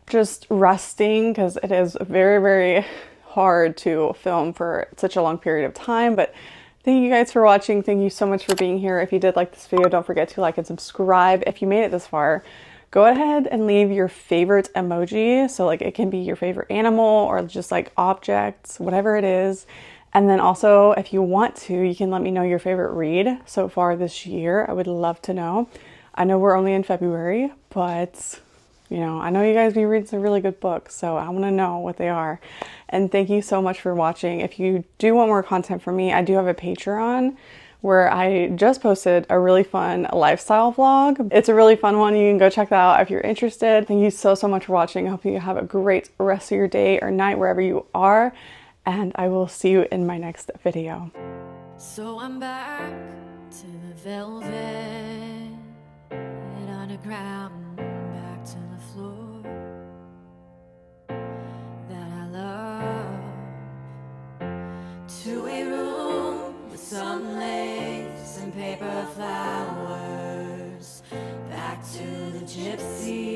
just resting, because it is very, very hard to film for such a long period of time. But thank you guys for watching. Thank you so much for being here. If you did like this video, don't forget to like and subscribe. If you made it this far, go ahead and leave your favorite emoji. So like it can be your favorite animal or just like objects, whatever it is. And then also, if you want to, you can let me know your favorite read so far this year. I would love to know. I know we're only in February, but you know, I know you guys be reading some really good books, so I want to know what they are. And thank you so much for watching. If you do want more content from me, I do have a Patreon where I just posted a really fun lifestyle vlog. It's a really fun one. You can go check that out if you're interested. Thank you so much for watching. I hope you have a great rest of your day or night wherever you are. And I will see you in my next video. So I'm back to the velvet underground, back to the floor that I love, to a room with some lace and paper flowers, back to the gypsy